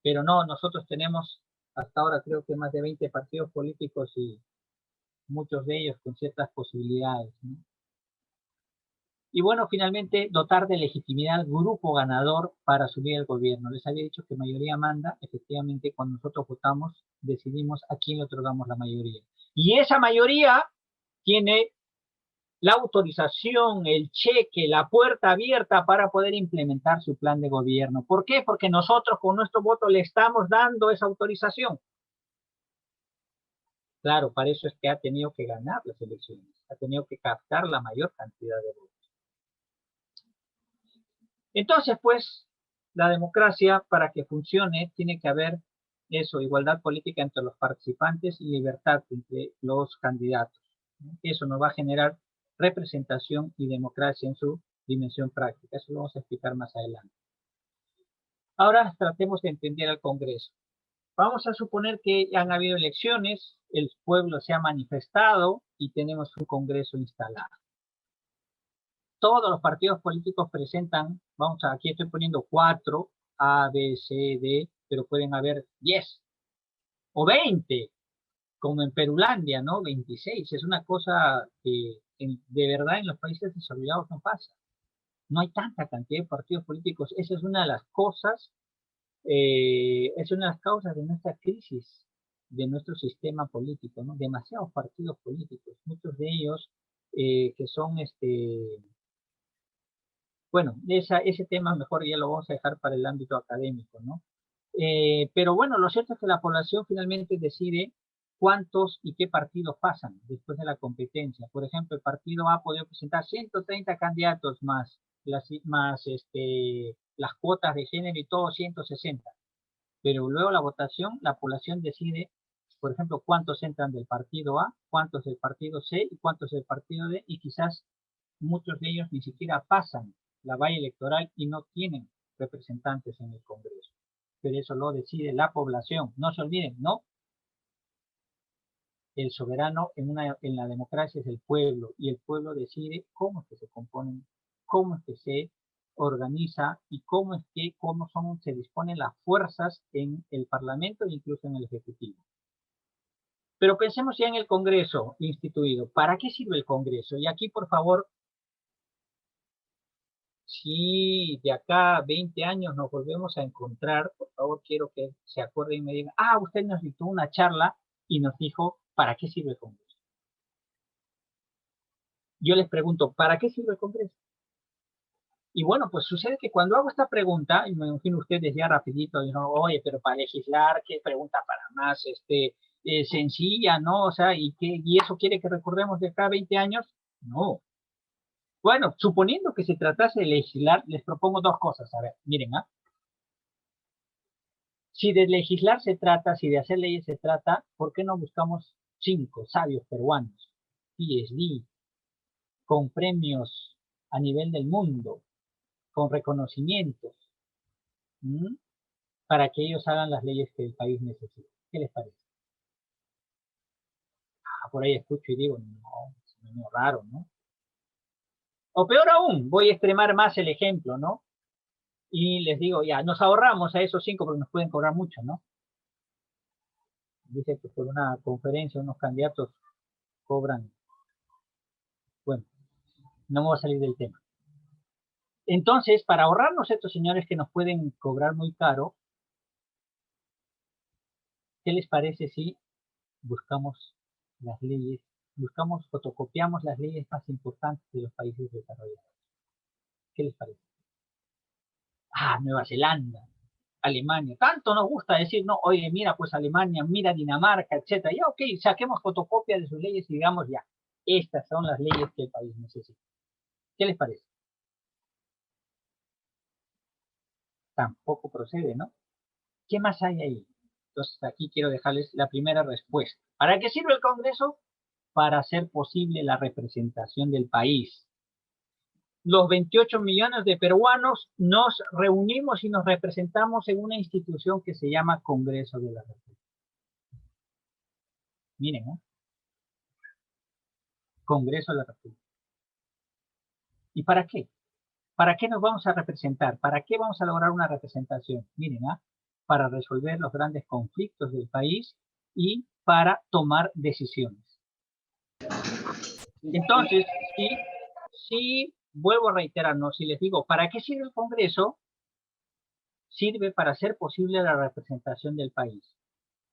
Pero no, nosotros tenemos hasta ahora creo que más de 20 partidos políticos y muchos de ellos con ciertas posibilidades, ¿no? Y bueno, finalmente dotar de legitimidad al grupo ganador para asumir el gobierno. Les había dicho que mayoría manda. Efectivamente, cuando nosotros votamos, decidimos a quién le otorgamos la mayoría. Y esa mayoría tiene la autorización, el cheque, la puerta abierta para poder implementar su plan de gobierno. ¿Por qué? Porque nosotros con nuestro voto le estamos dando esa autorización. Claro, para eso es que ha tenido que ganar las elecciones, ha tenido que captar la mayor cantidad de votos. Entonces, pues, la democracia, para que funcione, tiene que haber eso, igualdad política entre los participantes y libertad entre los candidatos. Eso nos va a generar representación y democracia en su dimensión práctica. Eso lo vamos a explicar más adelante. Ahora tratemos de entender al Congreso. Vamos a suponer que han habido elecciones, el pueblo se ha manifestado y tenemos un Congreso instalado. Todos los partidos políticos presentan, aquí estoy poniendo 4 A, B, C, D, pero pueden haber 10 o 20, como en Perulandia, ¿no? 26. Es una cosa que de verdad en los países desarrollados no pasa. No hay tanta cantidad de partidos políticos. Esa es una de las cosas, es una de las causas de nuestra crisis, de nuestro sistema político, ¿no? Demasiados partidos políticos, muchos de ellos que son, bueno, ese tema mejor ya lo vamos a dejar para el ámbito académico, ¿no? Pero bueno, lo cierto es que la población finalmente decide cuántos y qué partidos pasan después de la competencia. Por ejemplo, el partido A ha podido presentar 130 candidatos más las cuotas de género y todo 160. Pero luego la votación, la población decide, por ejemplo, cuántos entran del partido A, cuántos del partido C y cuántos del partido D, y quizás muchos de ellos ni siquiera pasan la valla electoral y no tienen representantes en el Congreso. Pero eso lo decide la población. No se olviden, ¿no? El soberano en la democracia es el pueblo, y el pueblo decide cómo es que se componen, cómo es que se organiza y cómo se disponen las fuerzas en el Parlamento e incluso en el Ejecutivo. Pero pensemos ya en el Congreso instituido. ¿Para qué sirve el Congreso? Y aquí, por favor, si de acá a 20 años nos volvemos a encontrar, por favor, quiero que se acuerden y me digan, usted nos dictó una charla y nos dijo, ¿para qué sirve el Congreso? Yo les pregunto, ¿para qué sirve el Congreso? Y bueno, pues sucede que cuando hago esta pregunta, y me imagino ustedes ya rapidito, ¿no? Oye, pero para legislar, ¿qué pregunta para más sencilla, ¿no? O sea, ¿y eso quiere que recordemos de acá a 20 años? No. Bueno, suponiendo que se tratase de legislar, les propongo dos cosas. A ver, miren, si de legislar se trata, si de hacer leyes se trata, ¿por qué no buscamos 5 sabios peruanos, PhD, con premios a nivel del mundo, con reconocimientos, para que ellos hagan las leyes que el país necesita? ¿Qué les parece? Por ahí escucho y digo, no, es medio raro, ¿no? O peor aún, voy a extremar más el ejemplo, ¿no? Y les digo, ya, nos ahorramos a esos 5 porque nos pueden cobrar mucho, ¿no? Dice que por una conferencia unos candidatos cobran, bueno, no me voy a salir del tema. Entonces, para ahorrarnos estos señores que nos pueden cobrar muy caro, ¿qué les parece si buscamos las leyes, fotocopiamos las leyes más importantes de los países desarrollados? ¿Qué les parece? Nueva Zelanda, Alemania. Tanto nos gusta decir, no, oye, mira, pues Alemania, mira Dinamarca, etcétera. Ya, ok, saquemos fotocopia de sus leyes y digamos, ya, estas son las leyes que el país necesita. ¿Qué les parece? Tampoco procede, ¿no? ¿Qué más hay ahí? Entonces, aquí quiero dejarles la primera respuesta. ¿Para qué sirve el Congreso? Para hacer posible la representación del país. Los 28 millones de peruanos nos reunimos y nos representamos en una institución que se llama Congreso de la República. Miren, ¿no? Congreso de la República. ¿Y para qué? ¿Para qué nos vamos a representar? ¿Para qué vamos a lograr una representación? Miren, para resolver los grandes conflictos del país y para tomar decisiones. Entonces, si vuelvo a reiterarnos, si les digo, ¿para qué sirve el Congreso? Sirve para hacer posible la representación del país.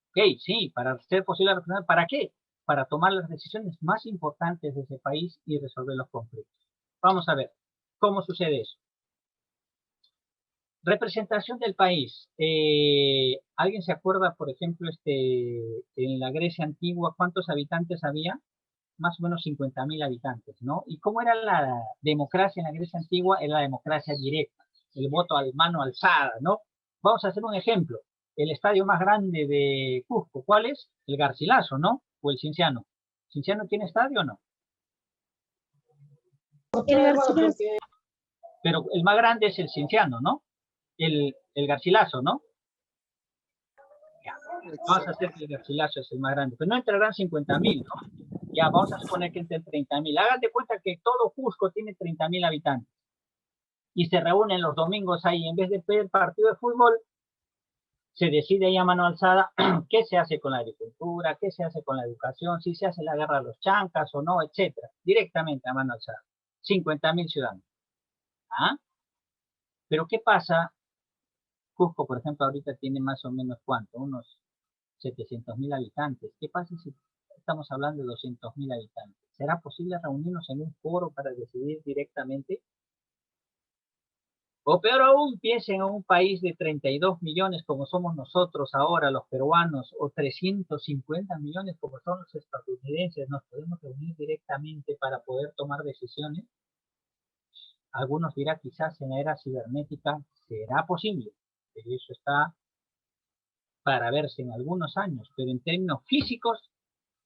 Ok, sí, para hacer posible la representación. ¿Para qué? Para tomar las decisiones más importantes de ese país y resolver los conflictos. Vamos a ver, ¿cómo sucede eso? Representación del país. ¿Alguien se acuerda, por ejemplo, en la Grecia antigua, cuántos habitantes había? Más o menos 50.000 habitantes, ¿no? ¿Y cómo era la democracia en la Grecia antigua? Era la democracia directa, el voto a mano alzada, ¿no? Vamos a hacer un ejemplo. El estadio más grande de Cusco, ¿cuál es? El Garcilaso, ¿no? O el Cinciano. ¿Cinciano tiene estadio o no? Pero el más grande es el Cinciano, ¿no? El Garcilaso, ¿no? Ya, vamos a hacer que el Garcilaso es el más grande, pero no entrarán 50.000, ¿no? Ya, vamos a suponer que entre 30.000. Hagan de cuenta que todo Cusco tiene 30.000 habitantes. y se reúnen los domingos ahí, en vez de ver partido de fútbol, se decide ahí a mano alzada qué se hace con la agricultura, qué se hace con la educación, si se hace la guerra a los chancas o no, etcétera, directamente a mano alzada. 50.000 ciudadanos. ¿Ah? Pero ¿qué pasa? Cusco, por ejemplo, ahorita tiene más o menos, ¿cuánto? Unos 700.000 habitantes. ¿Qué pasa si estamos hablando de 200.000 habitantes? ¿Será posible reunirnos en un foro para decidir directamente? O peor aún, piensen en un país de 32 millones como somos nosotros ahora, los peruanos, o 350 millones como son los estadounidenses. ¿Nos podemos reunir directamente para poder tomar decisiones? Algunos dirán, quizás en la era cibernética será posible, pero eso está para verse en algunos años, pero en términos físicos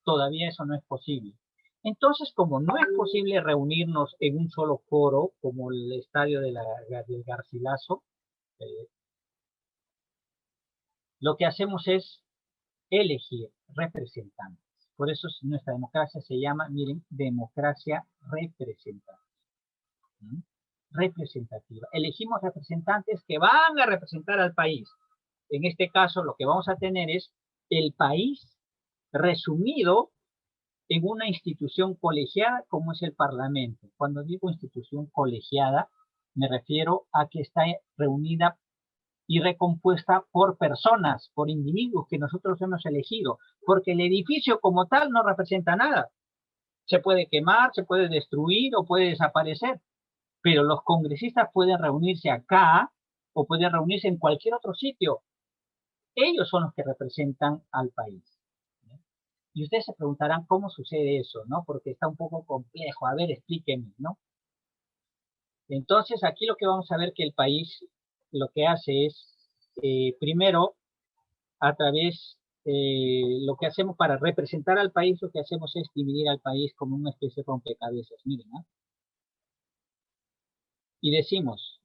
todavía eso no es posible. Entonces, como no es posible reunirnos en un solo foro, como el estadio del Garcilaso, lo que hacemos es elegir representantes. Por eso nuestra democracia se llama, miren, democracia representativa. Representativa. Elegimos representantes que van a representar al país. En este caso, lo que vamos a tener es el país resumido en una institución colegiada como es el Parlamento. Cuando digo institución colegiada, me refiero a que está reunida y recompuesta por personas, por individuos que nosotros hemos elegido, porque el edificio como tal no representa nada. Se puede quemar, se puede destruir o puede desaparecer, pero los congresistas pueden reunirse acá o pueden reunirse en cualquier otro sitio. Ellos son los que representan al país. Y ustedes se preguntarán cómo sucede eso, ¿no? Porque está un poco complejo. A ver, explíquenme, ¿no? Entonces, aquí lo que vamos a ver que el país lo que hace es, primero, a través, lo que hacemos para representar al país, lo que hacemos es dividir al país como una especie de rompecabezas, miren, ¿no? Y decimos,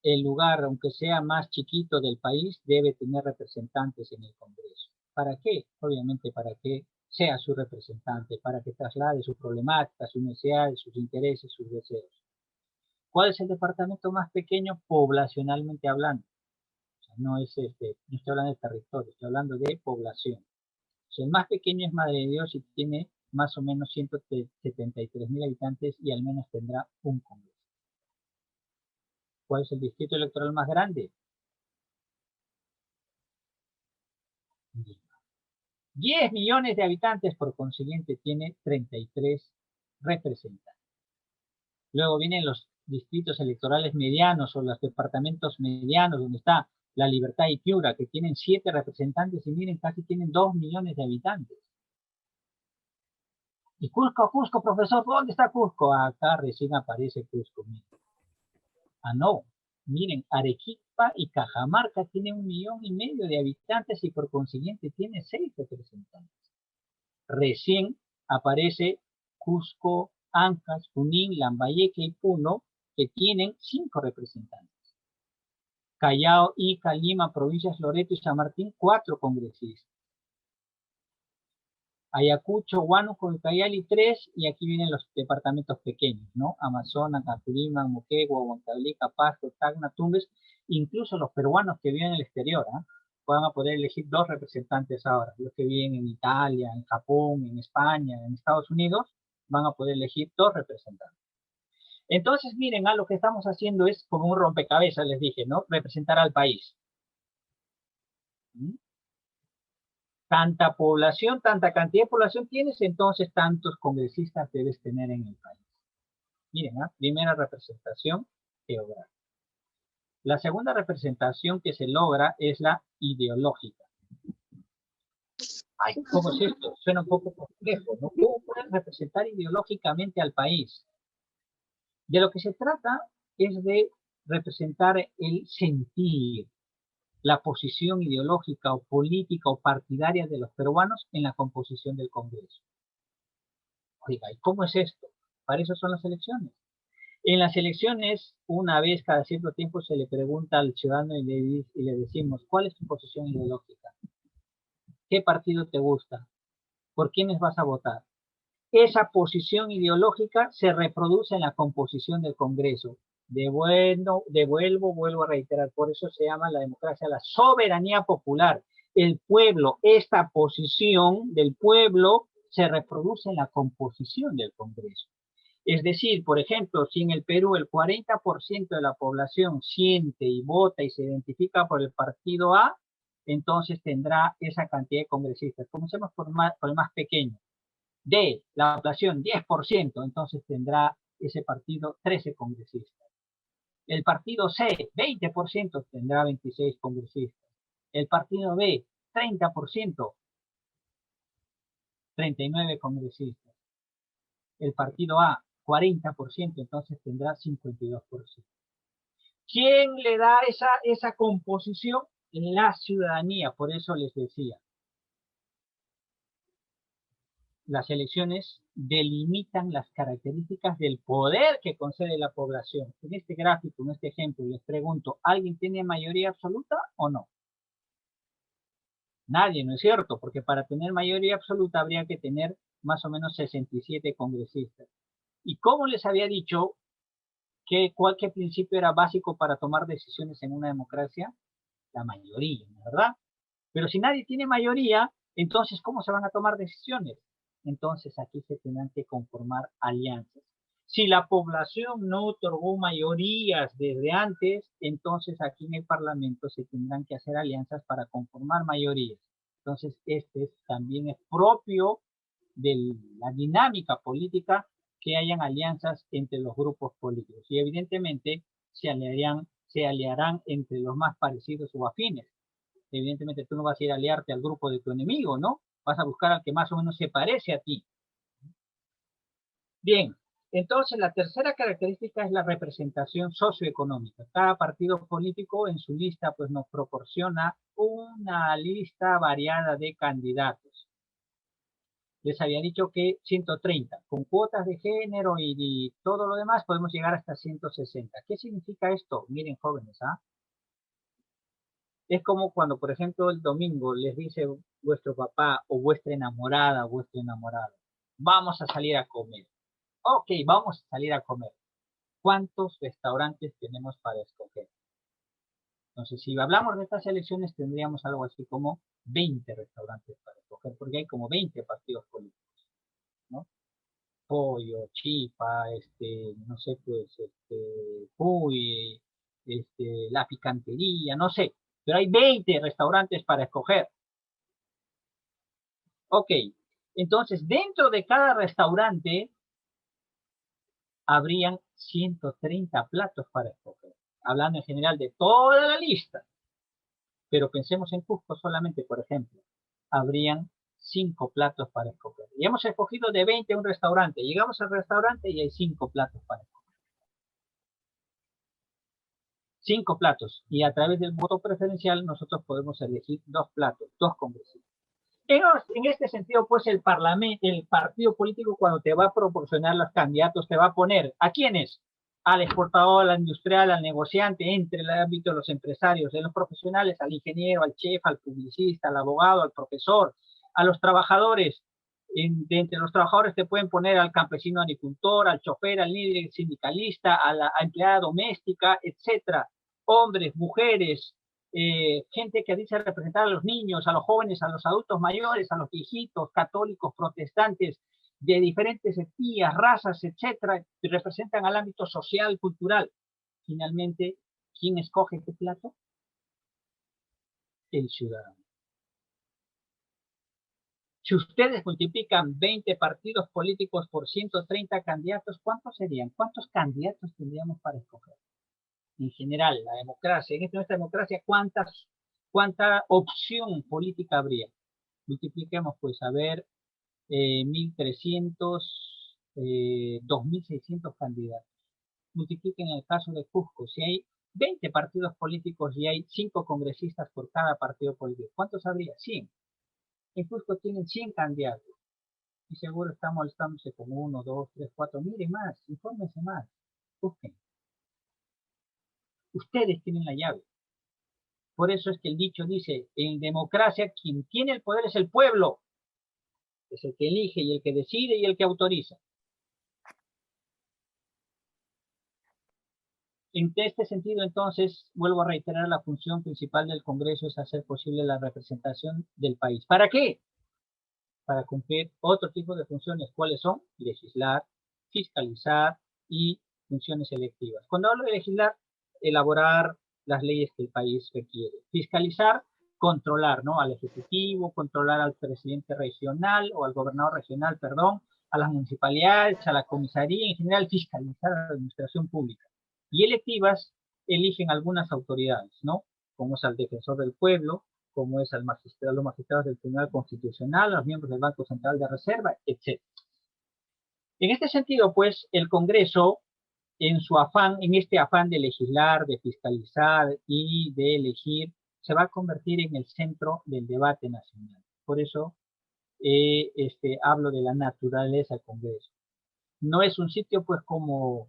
el lugar, aunque sea más chiquito del país, debe tener representantes en el Congreso. ¿Para qué? Obviamente para que sea su representante, para que traslade sus problemáticas, sus necesidades, sus intereses, sus deseos. ¿Cuál es el departamento más pequeño poblacionalmente hablando? O sea, no estoy hablando de territorio, estoy hablando de población. O sea, el más pequeño es Madre de Dios y tiene más o menos 173.000 habitantes y al menos tendrá un Congreso. ¿Cuál es el distrito electoral más grande? 10 millones de habitantes, por consiguiente, tiene 33 representantes. Luego vienen los distritos electorales medianos o los departamentos medianos, donde está La Libertad y Piura, que tienen 7 representantes y miren, casi tienen 2 millones de habitantes. Y Cusco, profesor, ¿dónde está Cusco? Acá recién aparece Cusco. Miren. Ah, no. Miren, Arequipa y Cajamarca tienen 1,5 millones de habitantes y por consiguiente tiene 6 representantes. Recién aparece Cusco, Ancash, Junín, Lambayeque y Puno, que tienen 5 representantes. Callao, Ica, Lima, provincias Loreto y San Martín, 4 congresistas. Ayacucho, Huánuco y Cayali, 3, y aquí vienen los departamentos pequeños, ¿no? Amazonas, Apurímac, Moquegua, Huancavelica, Pasto, Tacna, Tumbes, incluso los peruanos que viven en el exterior, ¿eh? Van a poder elegir 2 representantes ahora. Los que viven en Italia, en Japón, en España, en Estados Unidos, van a poder elegir 2 representantes. Entonces, miren, lo que estamos haciendo es como un rompecabezas, les dije, ¿no? Representar al país. Tanta población, tanta cantidad de población tienes, entonces tantos congresistas debes tener en el país. Miren, primera representación geográfica. La segunda representación que se logra es la ideológica. Ay, ¿cómo es esto? Suena un poco complejo, ¿no? ¿Cómo puedes representar ideológicamente al país? De lo que se trata es de representar el sentir, la posición ideológica o política o partidaria de los peruanos en la composición del Congreso. Oiga, ¿y cómo es esto? Para eso son las elecciones. En las elecciones, una vez cada cierto tiempo se le pregunta al ciudadano y le decimos, ¿cuál es tu posición ideológica? ¿Qué partido te gusta? ¿Por quiénes vas a votar? Esa posición ideológica se reproduce en la composición del Congreso. Vuelvo a reiterar, por eso se llama la democracia la soberanía popular. El pueblo, esta posición del pueblo se reproduce en la composición del Congreso. Es decir, por ejemplo, si en el Perú el 40% de la población siente y vota y se identifica por el partido A, entonces tendrá esa cantidad de congresistas. Comencemos por el más pequeño. D, la población 10%, entonces tendrá ese partido 13 congresistas. El partido C, 20%, tendrá 26 congresistas. El partido B, 30%, 39 congresistas. El partido A, 40%, entonces tendrá 52%. ¿Quién le da esa composición? La ciudadanía, por eso les decía. Las elecciones delimitan las características del poder que concede la población. En este gráfico, en este ejemplo, les pregunto, ¿alguien tiene mayoría absoluta o no? Nadie, ¿no es cierto? Porque para tener mayoría absoluta habría que tener más o menos 67 congresistas. Y como les había dicho, ¿qué principio era básico para tomar decisiones en una democracia? La mayoría, ¿verdad? Pero si nadie tiene mayoría, entonces, ¿cómo se van a tomar decisiones? Entonces, aquí se tendrán que conformar alianzas. Si la población no otorgó mayorías desde antes, entonces aquí en el Parlamento se tendrán que hacer alianzas para conformar mayorías. Entonces, también es propio de la dinámica política que hayan alianzas entre los grupos políticos. Y evidentemente se aliarán entre los más parecidos o afines. Evidentemente tú no vas a ir a aliarte al grupo de tu enemigo, ¿no? Vas a buscar al que más o menos se parece a ti. Bien, entonces la tercera característica es la representación socioeconómica. Cada partido político en su lista pues nos proporciona una lista variada de candidatos. Les había dicho que 130, con cuotas de género y todo lo demás podemos llegar hasta 160. ¿Qué significa esto? Miren, jóvenes, ¿ah? Es como cuando, por ejemplo, el domingo les dice vuestro papá o vuestra enamorada o vuestro enamorado, vamos a salir a comer. Ok, vamos a salir a comer. ¿Cuántos restaurantes tenemos para escoger? Entonces, si hablamos de estas elecciones, tendríamos algo así como 20 restaurantes para escoger, porque hay como 20 partidos políticos, ¿no? Pollo, chipa, no sé, pues, puy, la picantería, no sé, pero hay 20 restaurantes para escoger. Ok, entonces dentro de cada restaurante habrían 130 platos para escoger, hablando en general de toda la lista. Pero pensemos en Cusco solamente, por ejemplo, habrían 5 platos para escoger. Y hemos escogido de 20 un restaurante. Llegamos al restaurante y hay 5 platos para escoger. 5 platos. Y a través del voto preferencial nosotros podemos elegir 2 platos, 2 congresistas. En este sentido, pues el partido político cuando te va a proporcionar los candidatos te va a poner ¿a quiénes? Al exportador, al industrial, al negociante, entre el ámbito de los empresarios, de los profesionales, al ingeniero, al chef, al publicista, al abogado, al profesor, a los trabajadores. De entre los trabajadores te pueden poner al campesino agricultor, al chofer, al líder sindicalista, a la empleada doméstica, etcétera. Hombres, mujeres, gente que dice representar a los niños, a los jóvenes, a los adultos mayores, a los viejitos, católicos, protestantes, de diferentes etnias, razas, etcétera, que representan al ámbito social, cultural. Finalmente, ¿quién escoge este plato? El ciudadano. Si ustedes multiplican 20 partidos políticos por 130 candidatos, ¿cuántos serían? ¿Cuántos candidatos tendríamos para escoger? En general, la democracia, en nuestra democracia, ¿cuánta opción política habría? Multipliquemos, pues, a ver, 1.300, 2.600 candidatos. Multipliquen el caso de Cusco, si hay 20 partidos políticos y hay 5 congresistas por cada partido político, ¿cuántos habría? 100. En Cusco tienen 100 candidatos. Y seguro están molestándose con 1, 2, 3, 4, miren más, infórmense más, busquen. Ustedes tienen la llave. Por eso es que el dicho dice, en democracia quien tiene el poder es el pueblo. Es el que elige y el que decide y el que autoriza. En este sentido, entonces, vuelvo a reiterar, la función principal del Congreso es hacer posible la representación del país. ¿Para qué? Para cumplir otro tipo de funciones. ¿Cuáles son? Legislar, fiscalizar y funciones electivas. Cuando hablo de legislar, elaborar las leyes que el país requiere. Fiscalizar, controlar, ¿no? Al Ejecutivo, controlar al presidente regional o al gobernador regional, perdón, a las municipalidades, a la comisaría, en general fiscalizar a la administración pública. Y electivas eligen algunas autoridades, ¿no? Como es al defensor del pueblo, como es al magistrado, los magistrados del Tribunal Constitucional, los miembros del Banco Central de Reserva, etc. En este sentido, pues, el Congreso, en este afán de legislar, de fiscalizar y de elegir, se va a convertir en el centro del debate nacional. Por eso hablo de la naturaleza del Congreso. No es un sitio, pues, como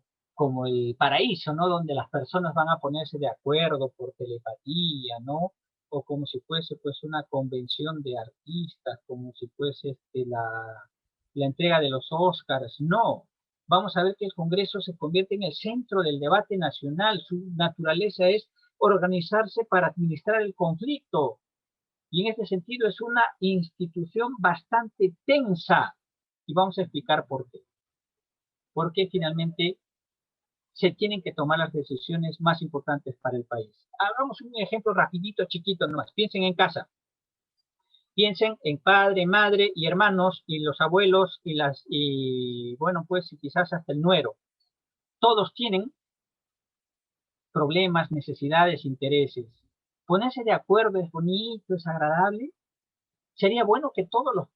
el paraíso, ¿no? Donde las personas van a ponerse de acuerdo por telepatía, ¿no? O como si fuese, pues, una convención de artistas, como si fuese la entrega de los Óscars. No. Vamos a ver que el Congreso se convierte en el centro del debate nacional. Su naturaleza es organizarse para administrar el conflicto. Y en este sentido es una institución bastante tensa. Y vamos a explicar por qué. Porque finalmente se tienen que tomar las decisiones más importantes para el país. Hagamos un ejemplo rapidito, chiquito nomás. Piensen en casa. Piensen en padre, madre y hermanos y los abuelos y bueno, pues quizás hasta el nuero. Todos tienen problemas, necesidades, intereses. Ponerse de acuerdo es bonito, es agradable. Sería bueno que todo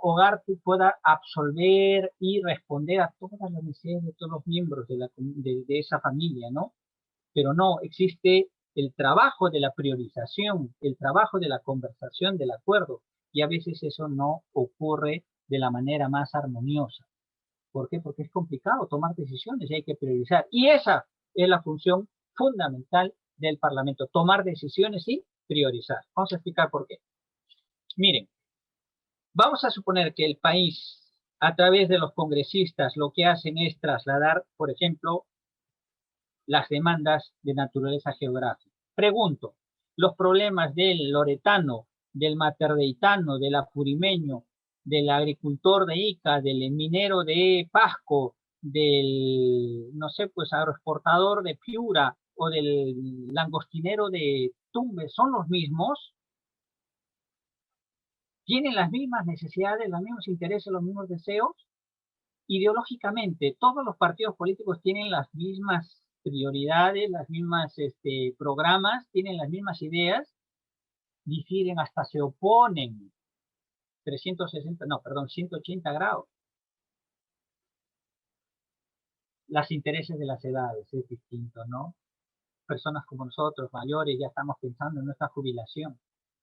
hogar pueda absolver y responder a todas las necesidades de todos los miembros de esa familia, ¿no? Pero no, existe el trabajo de la priorización, el trabajo de la conversación, del acuerdo, y a veces eso no ocurre de la manera más armoniosa. ¿Por qué? Porque es complicado tomar decisiones y hay que priorizar. Y esa es la función fundamental del Parlamento, tomar decisiones y priorizar. Vamos a explicar por qué. Miren, vamos a suponer que el país, a través de los congresistas, lo que hacen es trasladar, por ejemplo, las demandas de naturaleza geográfica. Pregunto, los problemas del loretano, del materdeitano, del apurimeño, del agricultor de Ica, del minero de Pasco, del, no sé, pues agroexportador de Piura o del langostinero de Tumbes, ¿son los mismos? ¿Tienen las mismas necesidades, los mismos intereses, los mismos deseos? Ideológicamente, todos los partidos políticos tienen las mismas prioridades, las mismas programas, tienen las mismas ideas, difieren, hasta se oponen 180 grados. Los intereses de las edades es distinto, ¿no? Personas como nosotros, mayores, ya estamos pensando en nuestra jubilación.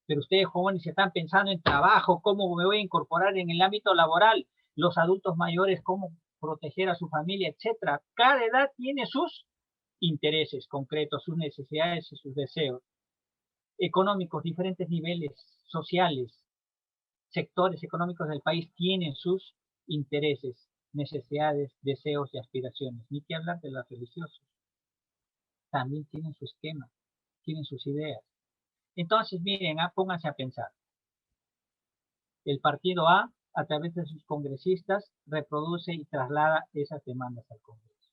Pero ustedes jóvenes están pensando en trabajo, cómo me voy a incorporar en el ámbito laboral, los adultos mayores, cómo proteger a su familia, etcétera. Cada edad tiene sus intereses concretos, sus necesidades y sus deseos económicos, diferentes niveles sociales, sectores económicos del país tienen sus intereses, necesidades, deseos y aspiraciones. Ni que hablar de los religiosos. También tienen su esquema, tienen sus ideas. Entonces, miren, pónganse a pensar. El partido a través de sus congresistas, reproduce y traslada esas demandas al Congreso.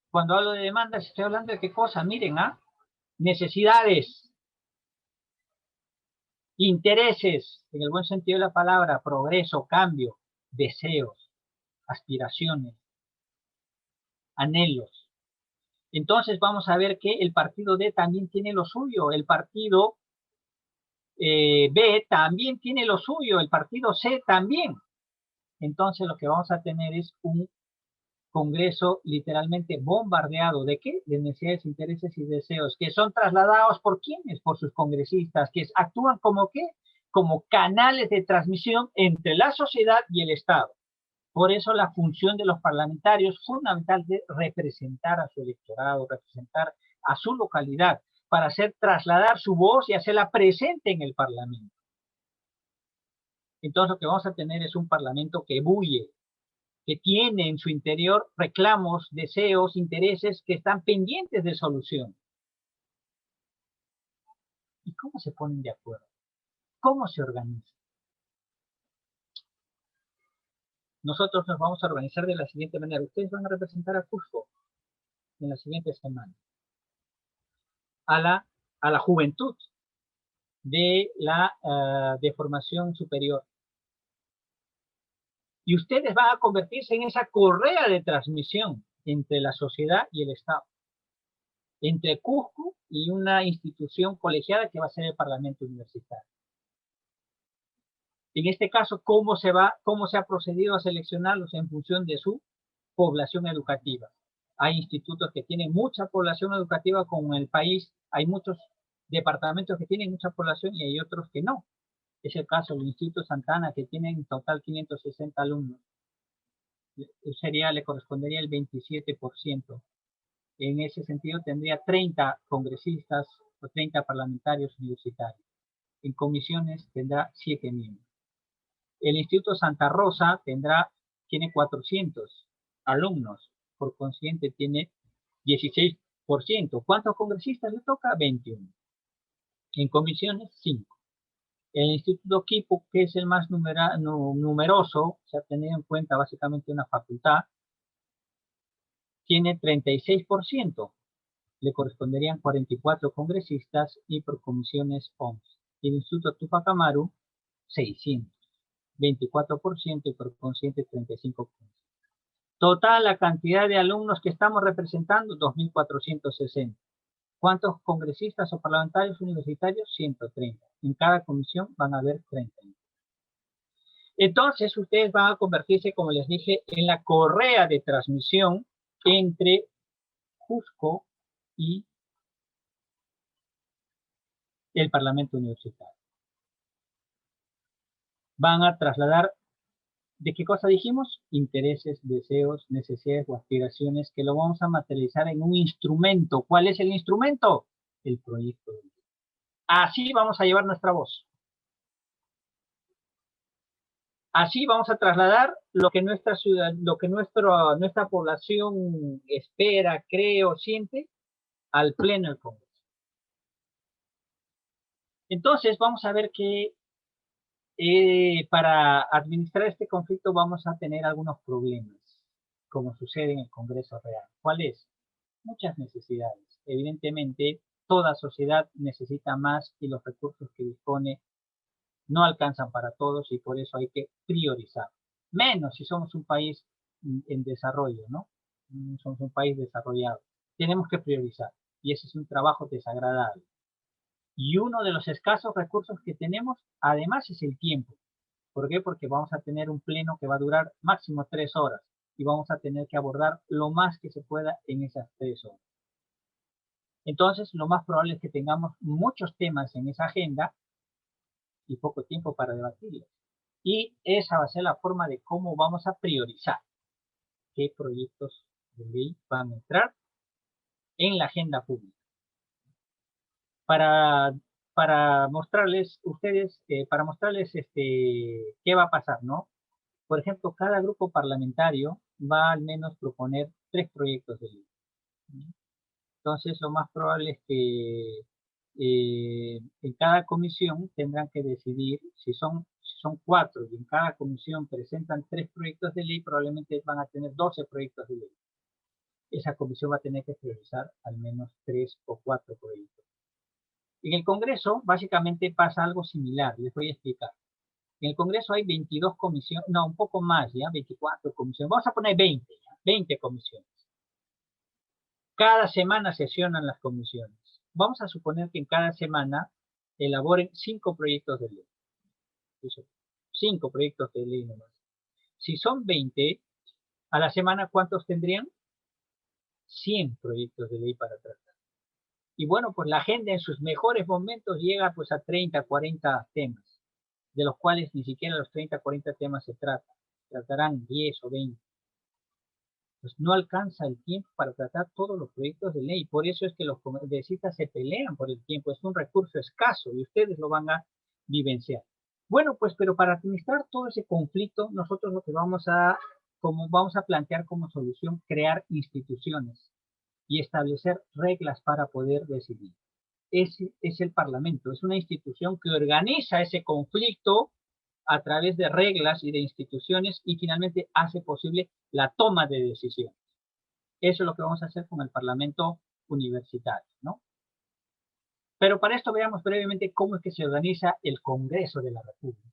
Cuando hablo de demandas, estoy hablando de qué cosa. Miren, necesidades, intereses, en el buen sentido de la palabra, progreso, cambio, deseos, aspiraciones, anhelos. Entonces vamos a ver que el partido D también tiene lo suyo, el partido B también tiene lo suyo, el partido C también. Entonces lo que vamos a tener es un Congreso literalmente bombardeado. ¿De qué? De necesidades, intereses y deseos, que son trasladados ¿por quiénes? Por sus congresistas, que actúan como ¿qué? Como canales de transmisión entre la sociedad y el Estado. Por eso la función de los parlamentarios es fundamental de representar a su electorado, representar a su localidad, para hacer trasladar su voz y hacerla presente en el Parlamento. Entonces lo que vamos a tener es un Parlamento que bulle, que tiene en su interior reclamos, deseos, intereses que están pendientes de solución. ¿Y cómo se ponen de acuerdo? ¿Cómo se organizan? Nosotros nos vamos a organizar de la siguiente manera. Ustedes van a representar a Cusco en la siguiente semana. A la juventud de de formación superior. Y ustedes van a convertirse en esa correa de transmisión entre la sociedad y el Estado. Entre Cusco y una institución colegiada que va a ser el Parlamento Universitario. En este caso, ¿cómo se ha procedido a seleccionarlos en función de su población educativa? Hay institutos que tienen mucha población educativa como en el país, hay muchos departamentos que tienen mucha población y hay otros que no. Es el caso del Instituto Santa Ana, que tiene en total 560 alumnos. Le correspondería el 27%. En ese sentido tendría 30 congresistas o 30 parlamentarios universitarios. En comisiones tendrá 7 miembros. El Instituto Santa Rosa tiene 400 alumnos, por consiguiente tiene 16%. ¿Cuántos congresistas le toca? 21. En comisiones, 5. El Instituto Quipu, que es el más numeroso, se ha tenido en cuenta básicamente una facultad, tiene 36%. Le corresponderían 44 congresistas y por comisiones 11. El Instituto Tupac Amaru, 600. 24% y por consiguiente 35%. Total, la cantidad de alumnos que estamos representando, 2.460. ¿Cuántos congresistas o parlamentarios universitarios? 130. En cada comisión van a haber 30. Entonces, ustedes van a convertirse, como les dije, en la correa de transmisión entre Cusco y el Parlamento Universitario. Van a trasladar, ¿de qué cosa dijimos? Intereses, deseos, necesidades o aspiraciones que lo vamos a materializar en un instrumento. ¿Cuál es el instrumento? El proyecto de ley. Así vamos a llevar nuestra voz. Así vamos a trasladar lo que nuestra ciudad, lo que nuestra población espera, cree o siente al Pleno del Congreso. Entonces vamos a ver que para administrar este conflicto vamos a tener algunos problemas, como sucede en el Congreso real. ¿Cuál es? Muchas necesidades. Evidentemente, toda sociedad necesita más y los recursos que dispone no alcanzan para todos y por eso hay que priorizar. Menos si somos un país en desarrollo, ¿no? Somos un país desarrollado. Tenemos que priorizar y ese es un trabajo desagradable. Y uno de los escasos recursos que tenemos, además, es el tiempo. ¿Por qué? Porque vamos a tener un pleno que va a durar máximo 3 horas y vamos a tener que abordar lo más que se pueda en esas 3 horas. Entonces, lo más probable es que tengamos muchos temas en esa agenda y poco tiempo para debatirlos. Y esa va a ser la forma de cómo vamos a priorizar qué proyectos de ley van a entrar en la agenda pública. Para mostrarles qué va a pasar, ¿no? Por ejemplo, cada grupo parlamentario va al menos proponer 3 proyectos de ley. Entonces, lo más probable es que en cada comisión tendrán que decidir si son 4 y en cada comisión presentan 3 proyectos de ley, probablemente van a tener 12 proyectos de ley. Esa comisión va a tener que priorizar al menos 3 o 4 proyectos. En el Congreso, básicamente pasa algo similar, les voy a explicar. En el Congreso hay 22 comisiones, no, un poco más, ya, 24 comisiones. Vamos a poner 20, ya, 20 comisiones. Cada semana sesionan las comisiones. Vamos a suponer que en cada semana elaboren 5 proyectos de ley. 5 proyectos de ley nomás. Si son 20, a la semana, ¿cuántos tendrían? 100 proyectos de ley para tratar. Y bueno, pues la agenda en sus mejores momentos llega pues a 30, 40 temas, de los cuales ni siquiera los 30, 40 temas se tratan. Tratarán 10 o 20. Pues no alcanza el tiempo para tratar todos los proyectos de ley. Por eso es que los congresistas se pelean por el tiempo. Es un recurso escaso y ustedes lo van a vivenciar. Bueno, pues pero para administrar todo ese conflicto, nosotros lo que vamos a vamos a plantear como solución crear instituciones y establecer reglas para poder decidir. Ese es el Parlamento, es una institución que organiza ese conflicto a través de reglas y de instituciones y finalmente hace posible la toma de decisiones. Eso es lo que vamos a hacer con el Parlamento universitario, ¿no? Pero para esto veamos brevemente cómo es que se organiza el Congreso de la República.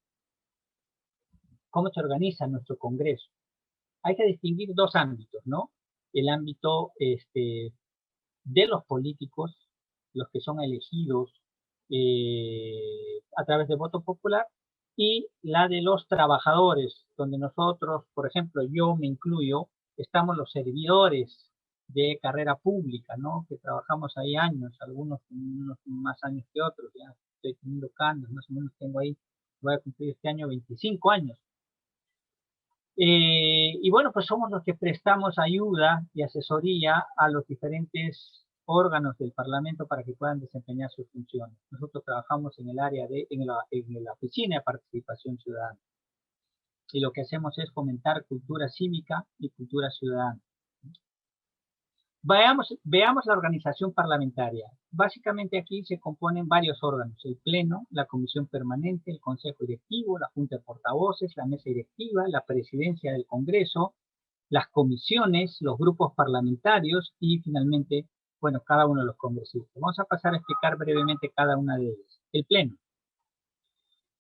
¿Cómo se organiza nuestro Congreso? Hay que distinguir dos ámbitos, ¿no? El ámbito de los políticos, los que son elegidos a través de voto popular, y la de los trabajadores, donde nosotros, por ejemplo, yo me incluyo, estamos los servidores de carrera pública, ¿no? Que trabajamos ahí años, algunos unos más años que otros, ya estoy teniendo cambios, más o menos tengo ahí, voy a cumplir este año 25 años. Y bueno, pues somos los que prestamos ayuda y asesoría a los diferentes órganos del Parlamento para que puedan desempeñar sus funciones. Nosotros trabajamos en el área en la Oficina de Participación Ciudadana. Y lo que hacemos es fomentar cultura cívica y cultura ciudadana. Veamos la organización parlamentaria. Básicamente aquí se componen varios órganos: el Pleno, la Comisión Permanente, el Consejo Directivo, la Junta de Portavoces, la Mesa Directiva, la Presidencia del Congreso, las comisiones, los grupos parlamentarios y finalmente, bueno, cada uno de los congresistas. Vamos a pasar a explicar brevemente cada una de ellas. El Pleno.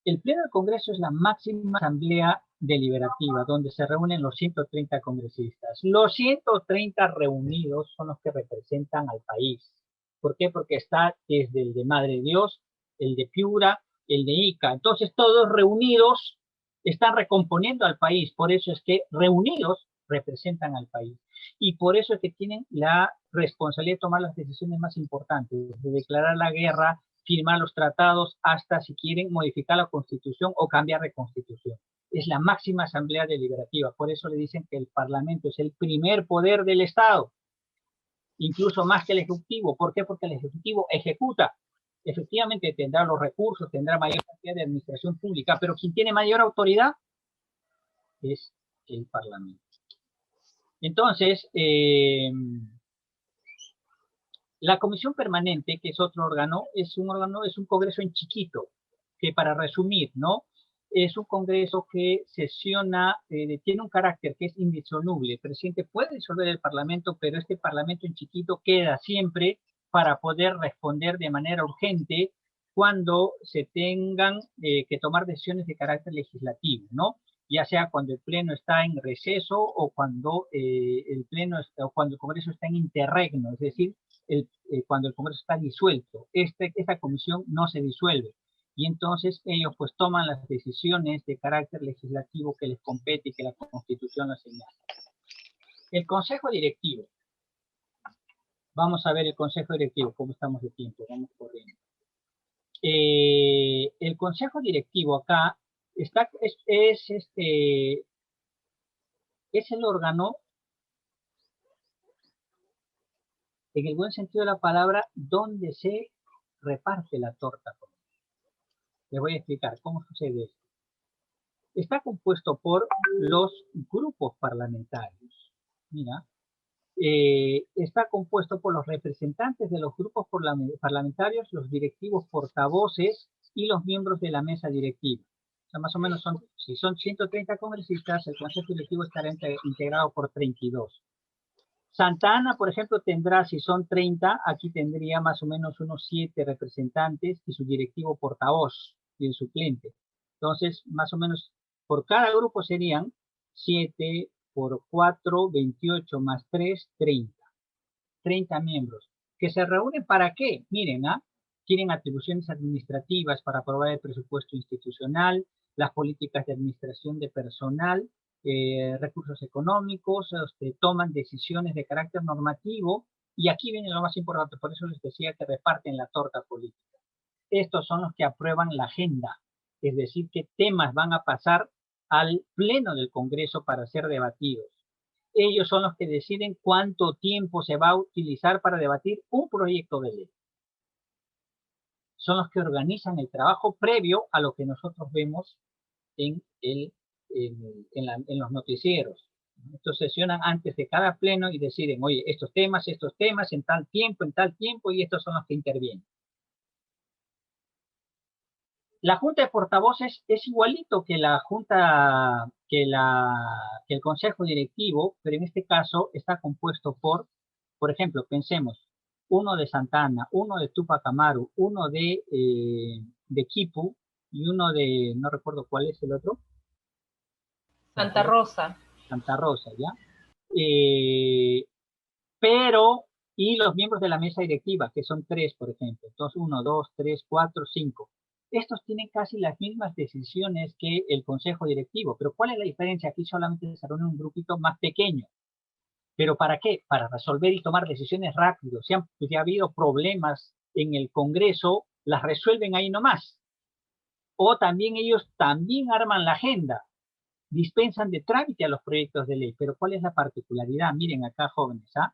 El Pleno del Congreso es la máxima asamblea deliberativa, donde se reúnen los 130 congresistas. Los 130 reunidos son los que representan al país. ¿Por qué? Porque está desde el de Madre Dios, el de Piura, el de Ica. Entonces, todos reunidos están recomponiendo al país. Por eso es que reunidos representan al país. Y por eso es que tienen la responsabilidad de tomar las decisiones más importantes, de declarar la guerra, firmar los tratados, hasta si quieren modificar la Constitución o cambiar de Constitución. Es la máxima asamblea deliberativa, por eso le dicen que el Parlamento es el primer poder del Estado, incluso más que el Ejecutivo. ¿Por qué? Porque el Ejecutivo ejecuta. Efectivamente tendrá los recursos, tendrá mayor cantidad de administración pública, pero quien tiene mayor autoridad es el Parlamento. Entonces, la Comisión Permanente, que es otro órgano, es un congreso en chiquito, que para resumir, ¿no? Es un congreso que sesiona, tiene un carácter que es indisoluble. El presidente puede disolver el Parlamento, pero este Parlamento en chiquito queda siempre para poder responder de manera urgente cuando se tengan que tomar decisiones de carácter legislativo, ¿no? Ya sea cuando el Pleno está en receso o cuando cuando el Congreso está en interregno, es decir, cuando el Congreso está disuelto. Esta comisión no se disuelve y entonces ellos pues toman las decisiones de carácter legislativo que les compete y que la Constitución les señala. El Consejo Directivo. Vamos a ver el Consejo Directivo, cómo estamos de tiempo, vamos corriendo. El Consejo Directivo acá es el órgano, en el buen sentido de la palabra, donde se reparte la torta. Les voy a explicar cómo sucede esto. Está compuesto por los grupos parlamentarios. Mira, está compuesto por los representantes de los grupos parlamentarios, los directivos portavoces y los miembros de la mesa directiva. O sea, más o menos si son 130 congresistas, el consejo directivo estará integrado por 32. Santa Ana, por ejemplo, tendrá, si son 30, aquí tendría más o menos unos 7 representantes y su directivo portavoz y el suplente. Entonces, más o menos, por cada grupo serían 7 por 4, 28 más 3, 30. 30 miembros. ¿Que se reúnen para qué? Miren, tienen atribuciones administrativas para aprobar el presupuesto institucional, las políticas de administración de personal, recursos económicos, toman decisiones de carácter normativo, y aquí viene lo más importante, por eso les decía que reparten la torta política. Estos son los que aprueban la agenda, es decir, qué temas van a pasar al pleno del Congreso para ser debatidos. Ellos son los que deciden cuánto tiempo se va a utilizar para debatir un proyecto de ley. Son los que organizan el trabajo previo a lo que nosotros vemos en los noticieros. Entonces sesionan antes de cada pleno y deciden, oye, estos temas, en tal tiempo, y estos son los que intervienen. La Junta de Portavoces es igualito que la Junta, que el Consejo Directivo, pero en este caso está compuesto por ejemplo, pensemos, uno de Santa Ana, uno de Tupac Amaru, uno de Quipu y uno de, no recuerdo cuál es el otro. Santa Rosa. Santa Rosa, ¿ya? Y los miembros de la mesa directiva, que son 3, por ejemplo. Entonces, 1, 2, 3, 4, 5. Estos tienen casi las mismas decisiones que el consejo directivo. Pero ¿cuál es la diferencia? Aquí solamente se reúne un grupito más pequeño. ¿Pero para qué? Para resolver y tomar decisiones rápido. Si ha habido problemas en el Congreso, las resuelven ahí nomás. O también ellos también arman la agenda, dispensan de trámite a los proyectos de ley. Pero ¿cuál es la particularidad? Miren acá, jóvenes, ¿ah?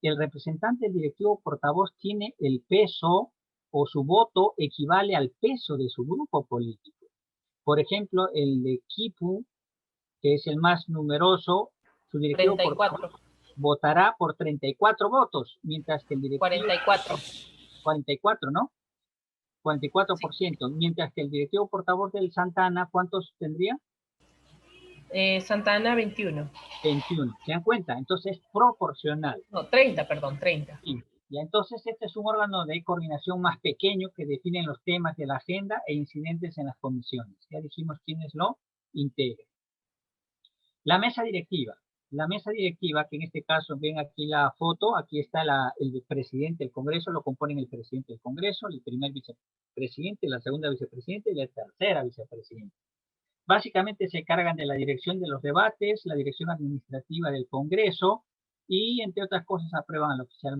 El representante del directivo portavoz tiene el peso o su voto equivale al peso de su grupo político. Por ejemplo, el de Quipu, que es el más numeroso, su directivo 34. portavoz votará por 34 votos, mientras que el directivo... 44. 44, ¿no? 44%, sí. Mientras que el directivo portavoz del Santa Ana, ¿cuántos tendría? Santa Ana, 21. 21, ¿se dan cuenta? Entonces es proporcional. No, 30, perdón, 30. Sí. Y entonces este es un órgano de coordinación más pequeño que define los temas de la agenda e incidentes en las comisiones. Ya dijimos quiénes lo integran. La mesa directiva. La mesa directiva, que en este caso ven aquí la foto, aquí está el presidente del Congreso, lo componen el presidente del Congreso, el primer vicepresidente, la segunda vicepresidenta y la tercera vicepresidenta. Básicamente se cargan de la dirección de los debates, la dirección administrativa del Congreso y, entre otras cosas, aprueban al oficial,